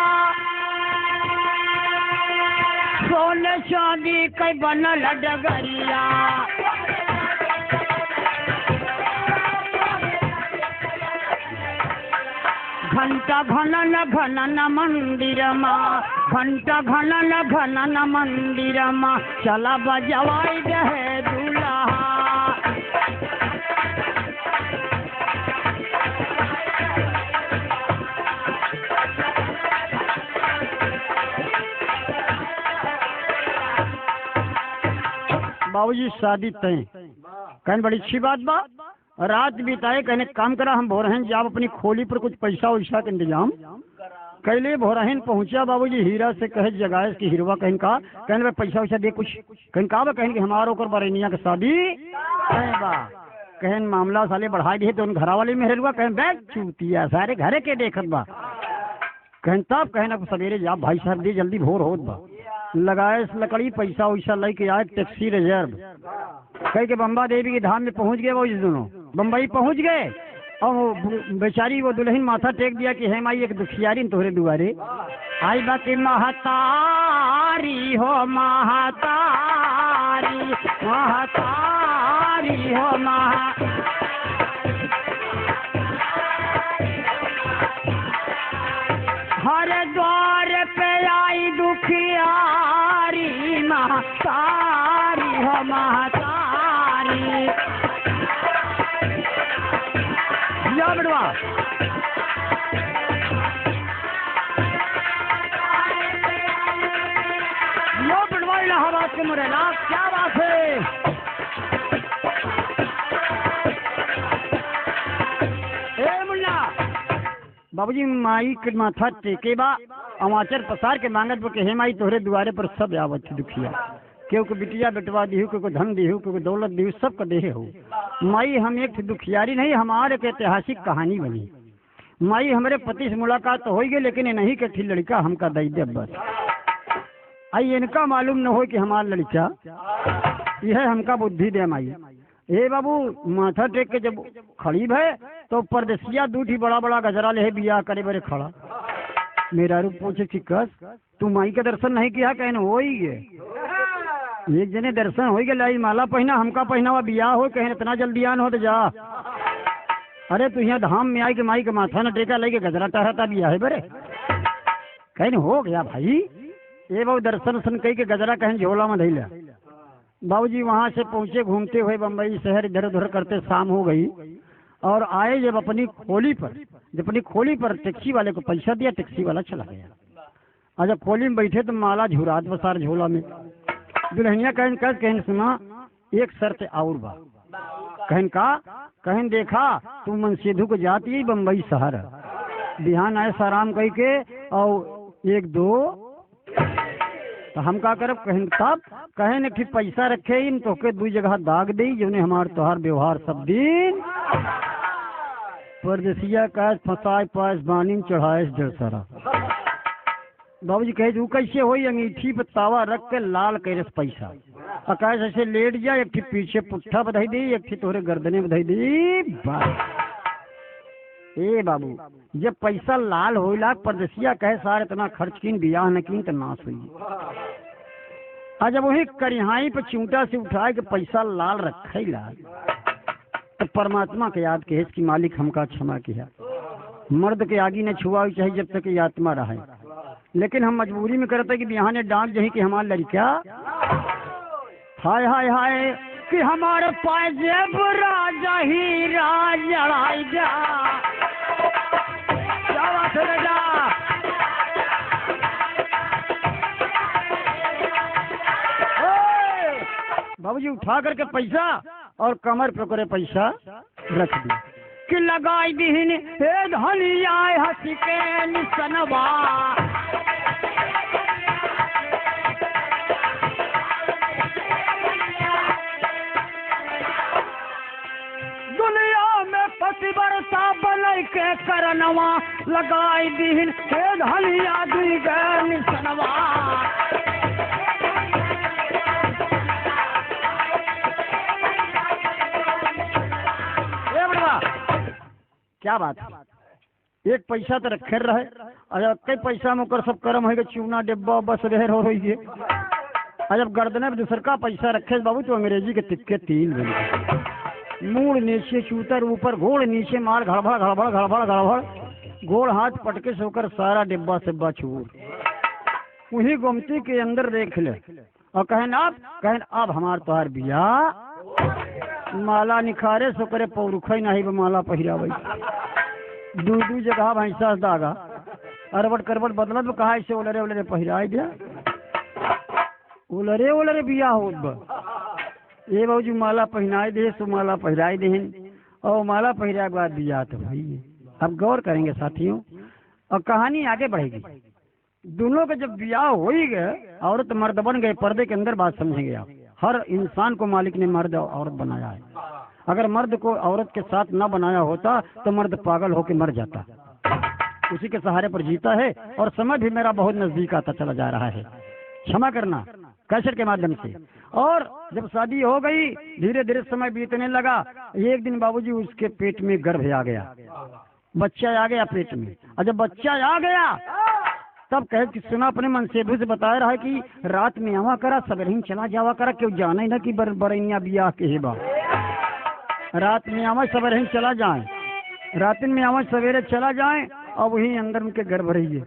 सोने चांदी के बनल डगरिया। घंटा घनन घनन मंदिर माँ, घंटा घनन घनन मंदिर माँ, चला बजवाई रहे दूल्हा। बाबूजी शादी तय, कहने बड़ी अच्छी बात बा। रात बिताए, कहने काम करा हम भोरहन जाब अपनी खोली पर कुछ पैसा वैसा के इंतजाम कैले। भोरहन पहुंचा बाबूजी, हीरा से कहे जगाए कि हीरवा कहन का, कहने भाई पैसा वैसा दे कुछ। कहन का बा, कहन कि हमारो ओकर बरेनिया के शादी बा। कहन मामला साले बढ़ाई दिए तो घरा वाले में हेलुआ। कहन बैग चूतिया सारे घरे के देखत बा। कहन तब कहना सवेरे जा भाई साहब दे जल्दी भोर होत बा। लगाए लकड़ी पैसा वैसा लेके आए, टैक्सी रिजर्व कह के बम्बा देवी के धाम में पहुंच गए। वो इस दोनों बम्बई पहुंच गए और वो बेचारी वो दुल्हन माथा टेक दिया कि हे माई एक दुखियारी तोहरे दुआरे आई बा कि महतारी हो महतारी, महतारी हो हर द्वार पे आई दुखियारी, महतारी हो महतारी। या बड़वा यो बड़वा इलाहाबाद के मुरेला, क्या बात है। ए मुन्ना बाबूजी माई के माथा टेके बा, अमाचर पसार के मांगत बो के हे माई तोहरे दुआरे पर सब आवत दुखिया। केहू को बिटिया बेटवा दिहू, केहू को धन दिहू, केहू को दौलत दिहू, सब का देहे हो। माई हम एक दुखियारी नहीं, हमारे एक ऐतिहासिक कहानी बनी। माई हमारे पति से मुलाकात तो हो गई, लेकिन नहीं के लड़का हमका दई दे बस। आई इनका मालूम न हो कि हमारा लड़का यह हमका बुद्धि दे माई। ए बाबू माथा टेक के जब खड़ी है तो परदेसिया दूठी बड़ा बड़ा गजरा ले बियाह करे बड़े खड़ा। मेरा रूप पूछे कि कस तू माई का दर्शन नहीं किया, कहने हो ही गे एक जने दर्शन हो गए, माला पहना हमका पहना हुआ बियाह हो, कहने इतना जल्दी आन हो तो जा। अरे तू यहाँ धाम में आई के माई के माथा न टेका लेके गजरा टहराता बियाह है बरे, कहने हो गया भाई। ये बाबू दर्शन सन कही के गजरा कहने झोला में धैला। बाबूजी वहाँ से पहुँचे घूमते हुए बम्बई शहर, इधर उधर करते शाम हो गई और आए जब अपनी खोली पर टैक्सी वाले को पैसा दिया, टैक्सी वाला चला गया। और जब खोली में बैठे तो माला झुरात बसार झोला में। दुल्हनिया कहन सुना एक शर्त और बा। कहन का, कहन देखा तू मनसेधु को जाती बम्बई शहर, बिहान आए साराम कही के और एक दो तो हम का करब। कहन तब कहन कि पैसा रखे इन तो के दू जगह दाग दी जोने हमार तोहार व्यवहार सब दिन। परदेसिया का फसाए पास बानी चढ़ाए डर सारा। बाबूजी कहे तू कैसे हो, अंगीठी पर तावा रख के लाल कैरस पैसा आकाश ऐसे लेट जा, एक पीछे पुट्ठा बधाई दी, एक तोहरे गर्दने बधाई दी। ए बाबू जब पैसा लाल होइला परदेसिया कहे सार इतना खर्च कीन बियाह न कीन तो नाश हुई। आज जब वही करिहाई पे चिमटा से उठाए के पैसा लाल रखे लाल तो परमात्मा के याद के कि मालिक हमका क्षमा किया। मर्द के आगे न छुआ चाहिए जब तक ये आत्मा रहे, लेकिन हम मजबूरी में करते कि बिहाने डांट जही कि हमारा लड़का हाय हाय हाय कि हमारे पास जब राजा ही राज लड़ाई जा बाबूजी उठा करके पैसा और कमर पे करे पैसा रख दिया कि लगाई दीन हे धनिया हंसी के निसनवा। दुनिया में पति बरसा बन के करनवा लगाई दीन हे धनिया दुई के निसनवा। क्या बात है, एक पैसा तो रखे रहे और कई पैसा में कर सब कर्म है चूना डिब्बा बस रेहर हो रही है। और जब गर्दने में दूसर का पैसा रखे बाबू तो अंग्रेजी के तिक्के 3 बन मूड नीचे चूतर ऊपर घोड़ नीचे मार घड़बड़ घड़बड़ घड़बड़ घड़बड़ घोड़ हाथ पटके से होकर सारा डिब्बा सिब्बा चूर वही गोमती के अंदर देख ले और कहन अब हमार तोहार बिया माला निखारे सो करे पौरुखई नहीं माला पहिरावे दू जगह भैंसा दागा अरबट करबट बदलत कहा से ओलरे ओलरे पहिराई दिया ओलरे ओलरे बिया हो ये बाबूजी माला पहनाए दे सो माला पहिराई दे और माला पहिरा के बाद बिया तो भाई। अब गौर करेंगे साथियों और कहानी आगे बढ़ेगी। दोनों के जब बिया हो ही गए औरत मर्द बन गए पर्दे के अंदर बात समझेंगे आप। हर इंसान को मालिक ने मर्द और औरत बनाया है। अगर मर्द को औरत के साथ न बनाया होता तो मर्द पागल होकर मर जाता। उसी के सहारे पर जीता है और समय भी मेरा बहुत नजदीक आता चला जा रहा है। क्षमा करना कैसेट के माध्यम से। और जब शादी हो गई धीरे धीरे समय बीतने लगा। एक दिन बाबूजी उसके पेट में गर्भ आ गया, बच्चा आ गया पेट में। और जब बच्चा आ गया तब कहे कि सुना अपने मन से भी से बताया रहा कि रात में आवा करा सवेरे चला जावा करा क्यों जाना ही ना कि बरैनिया बियाह के हेबा। रात में आवा सवेरे चला जाए, रात में आवा सवेरे चला जाए और वही अंदर उनके गर्भ रही है।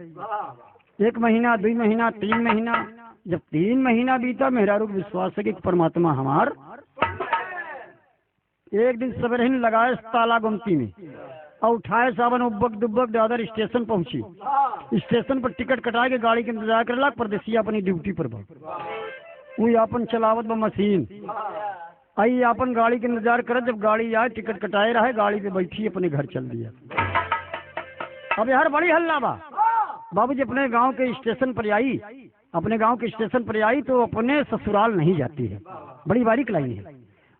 1 महीना 2 महीना 3 महीना। जब 3 महीना बीता मेहरारू को विश्वास है कि परमात्मा हमार। एक दिन सवेरे लगाए ताला गुमती में और उठाए सावन उब्बक दुब्बक दादर स्टेशन पहुंची। स्टेशन पर टिकट कटा के गाड़ी के इंतजार कर ला परदेसिया अपनी ड्यूटी पर वही अपन चलावत ब मशीन आई अपन गाड़ी के इंतजार कर। जब गाड़ी आए टिकट कटाए रहे गाड़ी पे बैठी अपने घर चल दिया। अब यार बड़ी हल्ला बा। बाबूजी अपने गांव के स्टेशन पर आई, अपने गांव के स्टेशन पर आई तो अपने ससुराल नहीं जाती है। बड़ी बारीक लाइन है,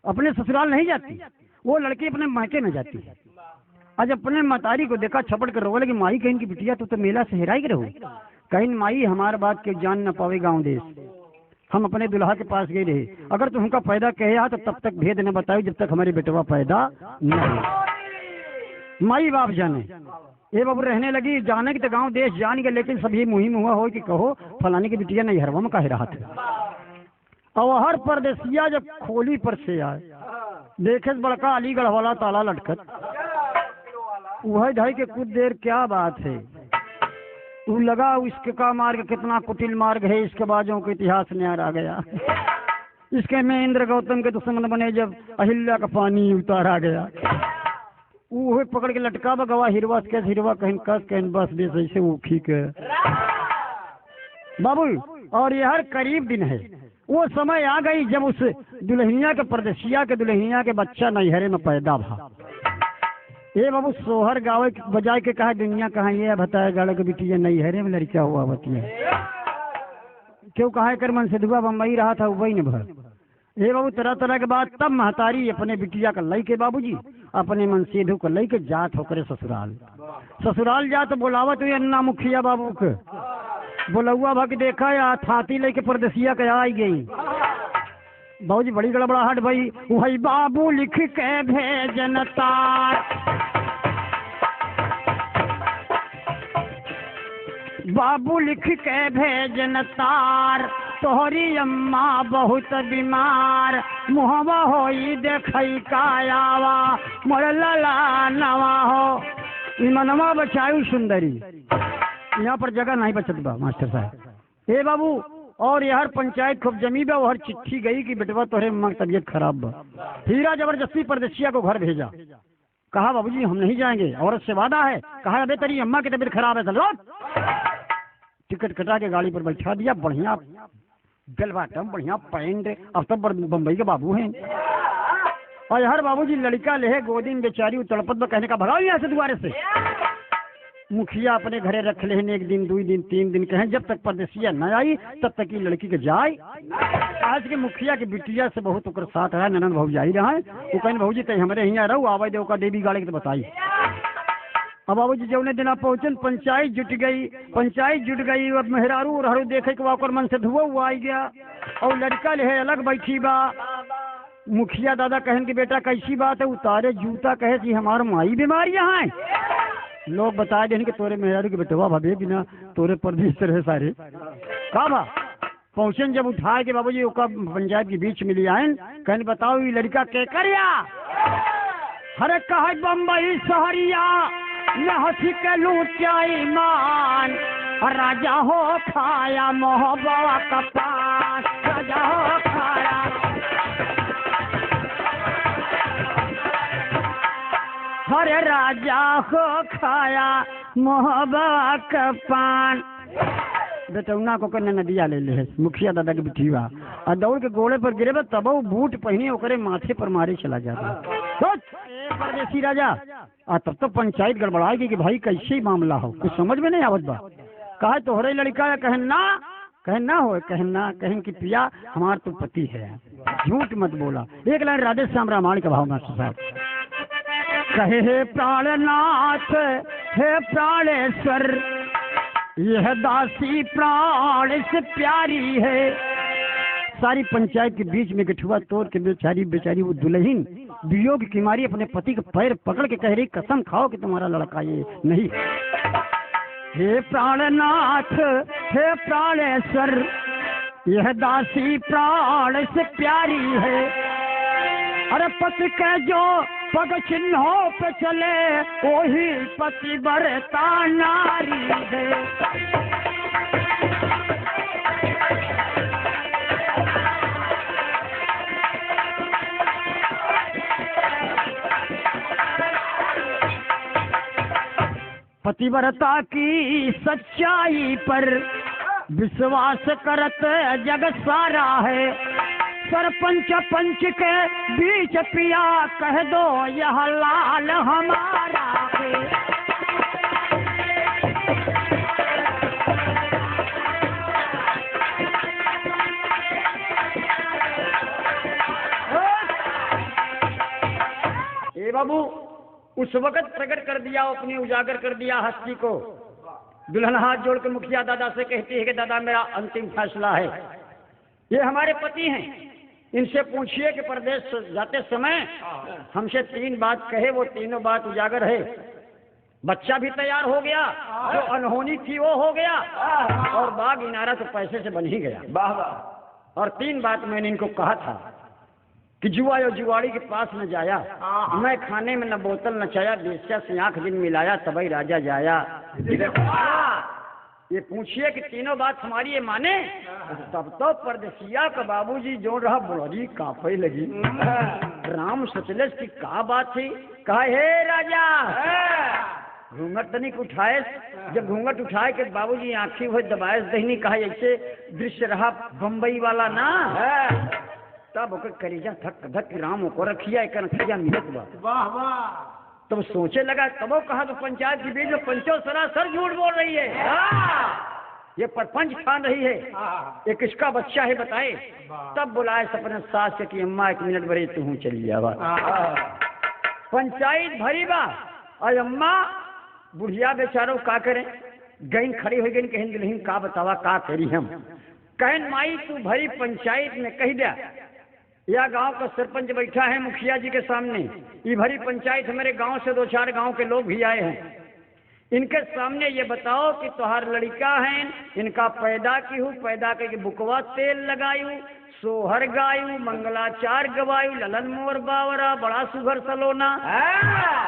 अपने ससुराल नहीं जाती। वो लड़की अपने मायके में जाती है। आज अपने मतारी को देखा छपट कर रोने लगी माई कहीं की बिटिया तो मेला से हेराई के रहो। कहीं माई हमारे बात के जान न पावे गाँव देश। हम अपने दुल्हा के पास गए रहे, अगर तुमका पैदा कहे तो तब तक भेद न बताओ जब तक हमारे बेटवा पैदा न हो। माई बाप जाने ये बाबू रहने लगी। जाने की तो गांव देश जान गए, लेकिन सभी मुहिम हुआ हो कि कहो फलाने की बिटिया नहीं हरवा में कह रहा था। और हर परदेसिया जब खोली पर से आए देखे बड़का अलीगढ़ वाला ताला लटकत वही ढाई के कुछ देर क्या बात है वो लगा इसके का मार्ग कितना कुटिल मार्ग है। इसके बाजों के इतिहास न्यार आ गया। इसके में इंद्र गौतम के दुश्मन बने जब अहिल्या का पानी उतारा गया। वो पकड़ के लटका बगवा हिरवा के हिरवा कहीं कस कहीं बस बेस ऐसे ऊखी के बाबू। और ये हर करीब दिन है वो समय आ गई जब उस दुल्हनिया के परदेसिया के दुल्हनिया के बच्चा नैहरे में पैदा भा। ये बाबू सोहर गावे बजाय के कहा दुनिया कहाँ ये बताया गाड़े के बिटिया नैहरे में लड़का हुआ बतिया क्यों कहा कर मन से दुआ बम्बई रहा था वही न भर। ये बाबू तरह तरह के बाद तब महतारी अपने बिटिया का लई के बाबूजी अपने मन सेधु को लई के जात होकर ससुराल। ससुराल जा तो बोलावा तो अन्ना मुखिया बाबू के बोलौआ भग देखा या थाती लेके परदेसिया के आई गई। बाबूजी बड़ी गड़बड़ाहट भाई वही बाबू लिख के भेजन तार बाबू लिख के भेजन तार, तोहरी अम्मा बहुत बीमार, मुहवा होई देखई कायावा, मोर लला नवा हो। मनवा बचायु सुंदरी, यहाँ पर जगह नहीं बचत बा मास्टर साहब। हे बाबू, और यार पंचायत खूब जमी बा, और चिट्ठी गई कि बेटवा तोहरे अम्मा की तबीयत खराब बा। हीरा जबरदस्ती परदेसिया को घर भेजा, कहा बाबूजी हम नहीं जाएंगे, औरत से वादा है। कहा अबे तेरी अम्मा की तबीयत खराब है, चलो। टिकट कटा के गाड़ी पर बैठा दिया, बढ़िया गलबाटम, बढ़िया पैंट, अब तो बम्बई के बाबू हैं। और हर बाबूजी लड़का ले गोदी में बेचारी तड़पत में, कहने का भगाओ यहाँ से दुआरे से। मुखिया अपने घरे रख ले, एक दिन 2 दिन 3 दिन कहें, जब तक परदेसिया न आई तब तक ये लड़की के जाए। आज के मुखिया के बिटिया से बहुत ओकर साथ है, ननद भौजाई रहा है। वो कहने भौजी तय हमारे यहाँ रहो, आवाज देव का देवी गाड़े के तो बताई। अब बाबूजी जौने दिन पहुंचन, पंचायत जुट गई। अब मेहरारू और देखे के वाकर मन से धुआ हुआ आई गया, और लड़का ले अलग बैठी बा। मुखिया दादा कहन कि बेटा कैसी बात है, उतारे जूता, कहे कि हमार माई बीमारियां हैं। लोग बता दें कि तोरे मेहरारू के बेटवा भाभी बिना तोरे परदेश रहे सारे का बा। पहुंचन जब उठाए के बाबूजी ओका पंचायत के बीच में ले आए, कहने बताओ ये लड़का के करिया। हरे कहे बम्बई शहरिया लहसी के लूचाई मान, राजा हो खाया मोहब्बा का पान, राजा हो खाया। हरे राजा हो खाया मोहब्बा का पान। बेटौना को कन्ने नदिया ले ले, मुखिया दादा के बिठीवा, और दौड़ के गोड़े पर गिरे बा, तब वो बूट पहने ओकरे माथे पर मारे चला जाता। परदेसी राजा तब तो पंचायत गड़बड़ाएगी कि भाई कैसे ही मामला हो, कुछ समझ में नहीं आवत बा। कहा तोहरे लड़का है, कहन ना हो, कहन कि पिया हमार तो पति है, झूठ मत बोला। एक लाइन राधे श्याम रामायण का भाव मास्टर साहब कहे, हे प्राणनाथ हे प्राणेश्वर, यह दासी प्राण से प्यारी है। सारी पंचायत के बीच में गठुआ तोड़ के बेचारी वो दुल्हन वियोग की मारी अपने पति के पैर पकड़ के कह रही, कसम खाओ कि तुम्हारा लड़का ये नहीं। हे प्राणनाथ हे प्राणेश्वर, यह दासी प्राण से प्यारी है। अरे पति के जो पग चिन्हों पे चले, वही पति बरता नारी है। पतिव्रता की सच्चाई पर विश्वास करत जग सारा है। सरपंच पंच के बीच पिया कह दो, यह लाल हमारा है। ए बाबू, उस वक्त प्रकट कर दिया, अपने उजागर कर दिया हस्ती को। दुल्हन हाथ जोड़ के मुखिया दादा से कहती है कि दादा मेरा अंतिम फैसला है, ये हमारे पति हैं, इनसे पूछिए कि परदेश जाते समय हमसे 3 बात कहे, वो तीनों बात उजागर है। बच्चा भी तैयार हो गया, जो अनहोनी थी वो हो गया, और बाग इनारा तो पैसे से बन ही गया। और 3 बात मैंने इनको कहा था कि जुआ या जुआड़ी के पास न जाया, मैं खाने में न बोतल न चाया, बेस्या से आंख दिन मिलाया, तबई राजा जाया। ये पूछिए कि तीनों बात हमारी ये माने, तब तो परदेसिया का बाबूजी जो रहा बुढ़ी काफे लगी। राम सचलेस की का बात थी, कहा हे राजा घूंघट तनिक उठाए। जब घूंघट उठाए के बाबूजी आंखी हुए दबाए दहनी, कहा ऐसे दृश्य रहा बम्बई वाला ना, तब ओकर करीजा धक धक राम को रखिया एक रखिया मिलत बा। वाह वाह। तब सोचे लगा, तब वो कहा तो पंचायत के बीच में पंचो सरासर झूठ बोल रही है, ये परपंच ठान रही है, ये किसका बच्चा है बताए। तब बुलाए सपने सास से कि अम्मा 1 मिनट बड़े तू चली आवा। पंचायत भरी बा, और अम्मा बुढ़िया बेचारो का करें, गईन खड़ी हो गई, कहें दुल्हन का बतावा का करी हम। कहन माई तू भरी पंचायत में कह दिया, या गांव का सरपंच बैठा है मुखिया जी के सामने, ये भरी पंचायत हमारे गांव से 2-4 गांव के लोग भी आए हैं। इनके सामने ये बताओ कि तुहार लड़का है, इनका पैदा की हूँ, पैदा करके बुकवा तेल लगायू, सोहर गायू, मंगलाचार गवायू, ललन मोर बावरा, बड़ा सुघर सलोना।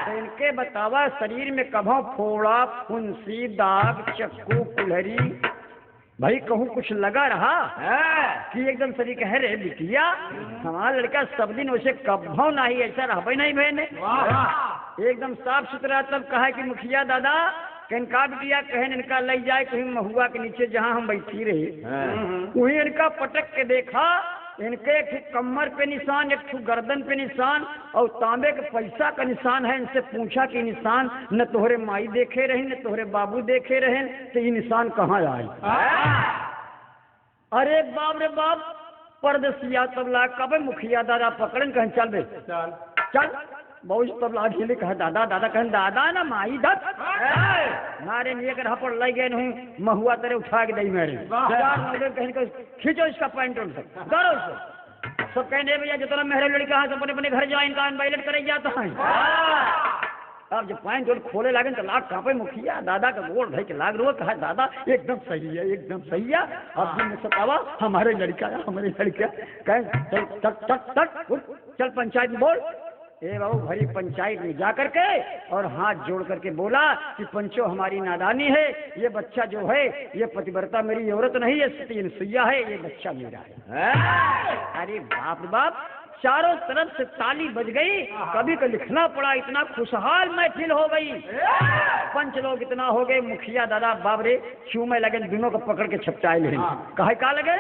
तो इनके बतावा शरीर में कभों फोड़ा, फुंसी, दाग, चक्कू, कुल्हरी, भाई कहूँ कुछ लगा रहा कि एकदम शरीर कह रहे बिटिया हमारा लड़का सब दिन वैसे कभों नहीं ऐसा रह नहीं बहने, एकदम साफ सुथरा। तब कहा कि मुखिया दादा इनका बिटिया कहन इनका ले जाए कहीं महुआ के नीचे जहाँ हम बैठी रहे, वहीं इनका पटक के देखा, इनके एक कमर पे निशान, एक गर्दन पे निशान और तांबे के पैसा का निशान है। इनसे पूछा कि निशान न तोहरे माई देखे रहे न तोहरे बाबू देखे रहे, तो ये निशान कहाँ आए? अरे बाप रे बाप, परदेसिया तबला कब मुखिया दादा पकड़न कहें चल बे चल बहुत तबला झेले कहा दादा दादा कहें दादा ना माई दत मारे नहीं अगर हपड़ लग गए नहीं महुआ तेरे उठा के दई मेरे कहीं खींचो इसका पैंट करो इसको। सब कहने भैया जितना मेहरा लड़का है अपने अपने घर जाए इनका बैलेट करे जाता है। अब जब पैंट जोड़ खोले लगे तो लाख कांपे मुखिया दादा का गोड़ भाई के लाग रो कहा दादा एकदम सही है एकदम सही है। अब तुमने सतावा हमारे लड़का है हमारे लड़का कहें चल तक तक तक चल पंचायत में बोल। ए बाबू भरी पंचायत में जा करके और हाथ जोड़ करके बोला कि पंचो हमारी नादानी है, ये बच्चा जो है ये पतिव्रता मेरी औरत नहीं है, तीन सुइया है, ये बच्चा मेरा है। अरे बाप बाप, चारों तरफ से ताली बज गई, कभी को लिखना पड़ा, इतना खुशहाल महफिल हो गई। पंच लोग इतना हो गए, मुखिया दादा बाबरे चूमे लगे, दोनों को पकड़ के छपचाए ले कहे का लगे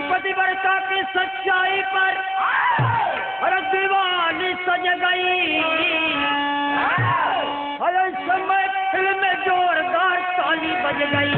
पतिव्रता की सच्चाई पर अरे दीवानी सज गई। अरे समय फिल्म में जोरदार ताली बज गई।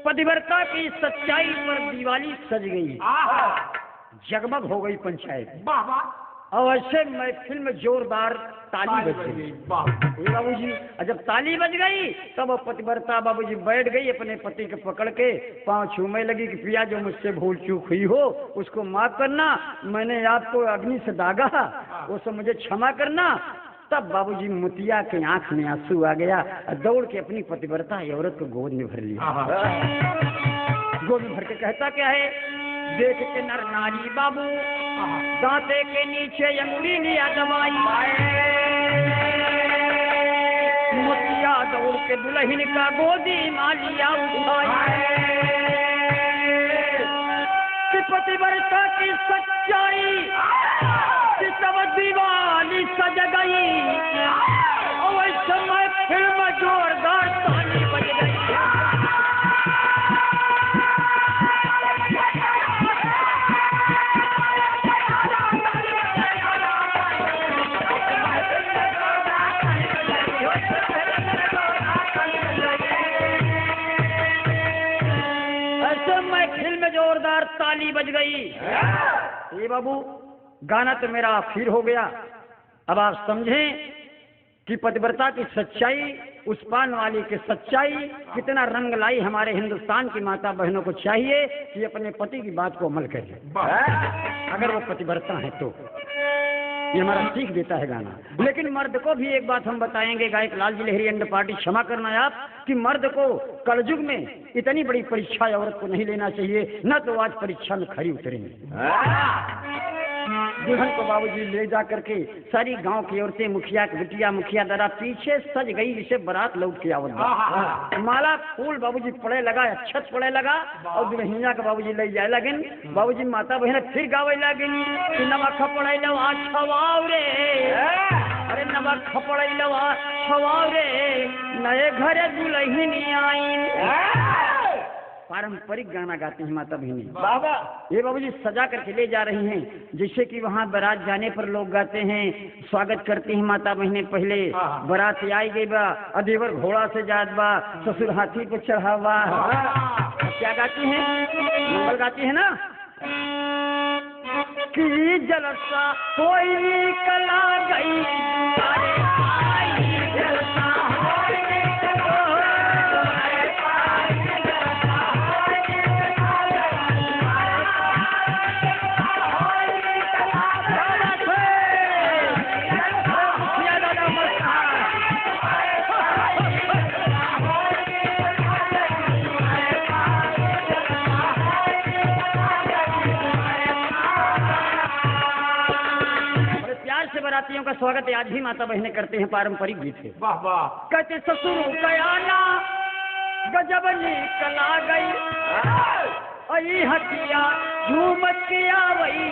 पतिव्रता की सच्चाई पर दिवाली सज गई, जगमग हो गई पंचायत। और ऐसे महफिल में जोरदार ताली बज गई। बाबूजी जब ताली बज गई तब वो पतिव्रता बाबूजी बैठ गई, अपने पति के पकड़ के पाँव छूने लगी कि पिया जो मुझसे भूल चूक हुई हो उसको माफ करना, मैंने आपको अग्नि से दागा वो सब मुझे क्षमा करना। तब बाबूजी मुतिया के आंख में आंसू आ गया, दौड़ के अपनी पतिव्रता औरत को गोद में भर लिया। गोद में भर के कहता क्या है, देख के नर नारी बाबू दांते के नीचे अंगुली लिया दबाई। मुतिया दौड़ के दुल्हन का गोदी मालिया उठाई। पतिव्रता की सच्चाई सब दीवानी सज गई और समय फिल्म जोरदार ताली बज गई। ऐसे मैं फिल्म जोरदार ताली बज गई। ये बाबू गाना तो मेरा फिर हो गया। अब आप समझें कि पतिव्रता की सच्चाई, उस पान वाली की सच्चाई कितना रंग लाई। हमारे हिंदुस्तान की माता बहनों को चाहिए कि अपने पति की बात को अमल करें, अगर वो पतिव्रता है तो। ये हमारा सीख देता है गाना। लेकिन मर्द को भी एक बात हम बताएंगे, गायक लाल जी लहरी एंड पार्टी, क्षमा करना है आप, कि मर्द को कलयुग में इतनी बड़ी परीक्षा औरत को नहीं लेना चाहिए, न तो आज परीक्षा में खड़ी उतरेंगे। दुल्हन को बाबूजी ले जा करके सारी गांव की औरतें, मुखिया की बिटिया, मुखिया दादा पीछे सज गई जिसे बारात लौट के आवत। माला फूल बाबूजी पड़े लगा, अच्छत पड़े लगा और दुल्हनिया के बाबूजी ले जाए लगे। बाबूजी माता बहन फिर गावे लगे कि नमक पड़े लवा छवाव रे, अरे नमक पड़े लवा छवाव रे, नए घर दुल्हनी आई। पारंपरिक गाना गाते हैं माता बहने। बाबा ये बाबूजी सजा करके ले जा रही हैं, जैसे कि वहाँ बारात जाने पर लोग गाते हैं, स्वागत करते हैं माता बहने। पहले बारात आई गई बा, अदेवर घोड़ा से जात बा, ससुर हाथी पे चढ़ा बा। क्या गाती हैं? मंगल गाती है ना कि जलसा कोई कला गई, अरे आई जलसा बारातियों का स्वागत आज भी माता बहने करते हैं, पारंपरिक गीत है। वाह वाह। कहते ससुर कयाना गजब निकला गई, आई हटिया झूमत किया वही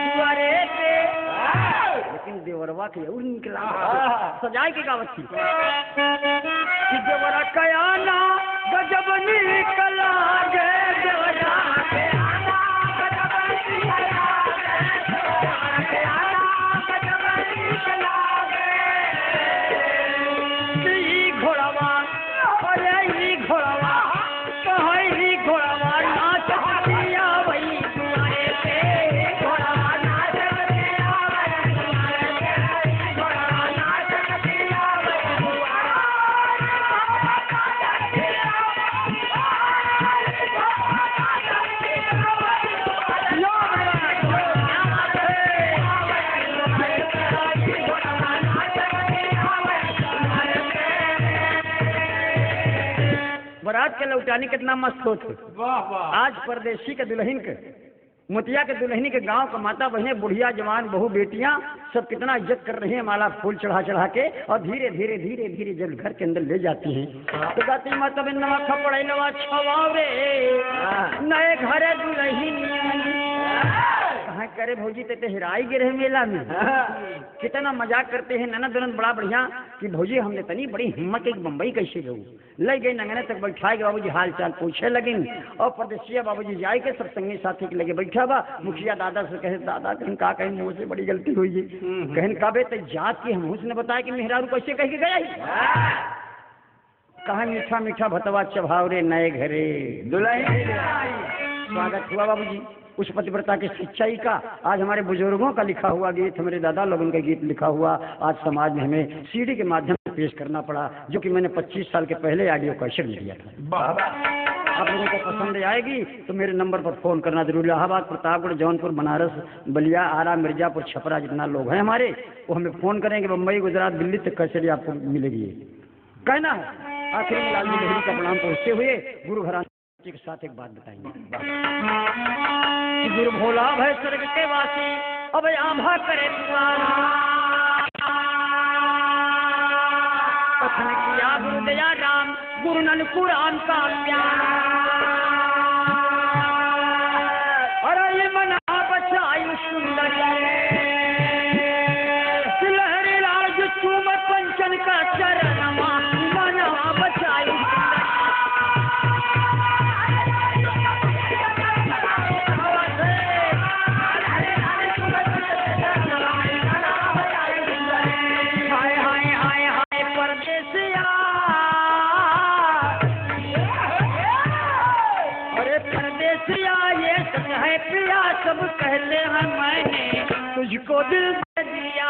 दुआरे पे, लेकिन देवरवा के और निकला सजाए के गावत थी कि देवरा कयाना गजब निकला गए, देवरा बारात के लौटाने कितना मस्त होते। वाह वाह। आज परदेशी के दुल्हन के, मोतिया के दुल्हनी के गांव का माता बहने, बुढ़िया जवान बहू बेटियां सब कितना इज्जत कर रही हैं, माला फूल चढ़ा चढ़ा के, और धीरे धीरे धीरे धीरे जब घर के अंदर ले जाती हैं तो कहती माता बहन नवा खपड़े नवा छवावे नए घरे दुल्हनी कहाँ करे भौजी ते हिराई गिरे मेला में। कितना मजाक करते हैं ननद ननद बड़ा बढ़िया कि भौजी हमने तनी बड़ी हिम्मत एक बम्बई कैसे गऊ ले गई, नंगने तक बैठा के बाबूजी हाल चाल पूछे लगिन, और परदेसिया बाबूजी जाए के सब संगी साथी के लगे बैठा बा। मुखिया दादा से कहे दादा कहीं का कहीं मुँह से बड़ी गलती हुई है, कहन काबे तो जात की हम उसने बताया कि मेहरारू कैसे कह के गया कहा मीठा मीठा भतवा चभावरे नए घरे दुल्हन। स्वागत हुआ बाबूजी उस पतिव्रता की सच्चाई का। आज हमारे बुजुर्गों का लिखा हुआ गीत, हमारे दादा लोगों का गीत लिखा हुआ आज समाज में हमें सीडी के माध्यम से पेश करना पड़ा, जो कि मैंने 25 साल के पहले ऑडियो कैसेट में दिया था। आप लोगों को पसंद आएगी तो मेरे नंबर पर फोन करना जरूर। इलाहाबाद, प्रतापगढ़, जौनपुर, बनारस, बलिया, आरा, मिर्जापुर, छपरा जितना लोग हैं हमारे, वो हमें फोन करेंगे। मुंबई, गुजरात, दिल्ली तक कैसेट आपको मिलेगी। कहना है आखिर में लालजी लहरी का प्रणाम पहुँचते हुए गुरु घराने के साथ एक बात बताएंगे। गुरु भोला भय स्वर्ग के वासी अब आभा करे कथन किया गुरु दया राम, गुरु नन कुरान का प्यार। अरे ये मना बचाई सुंदर लहरी लाल जो चूमत पंचन का चरण मना बचाई। सब कहते हैं मैंने तुझको दिल दे दिया।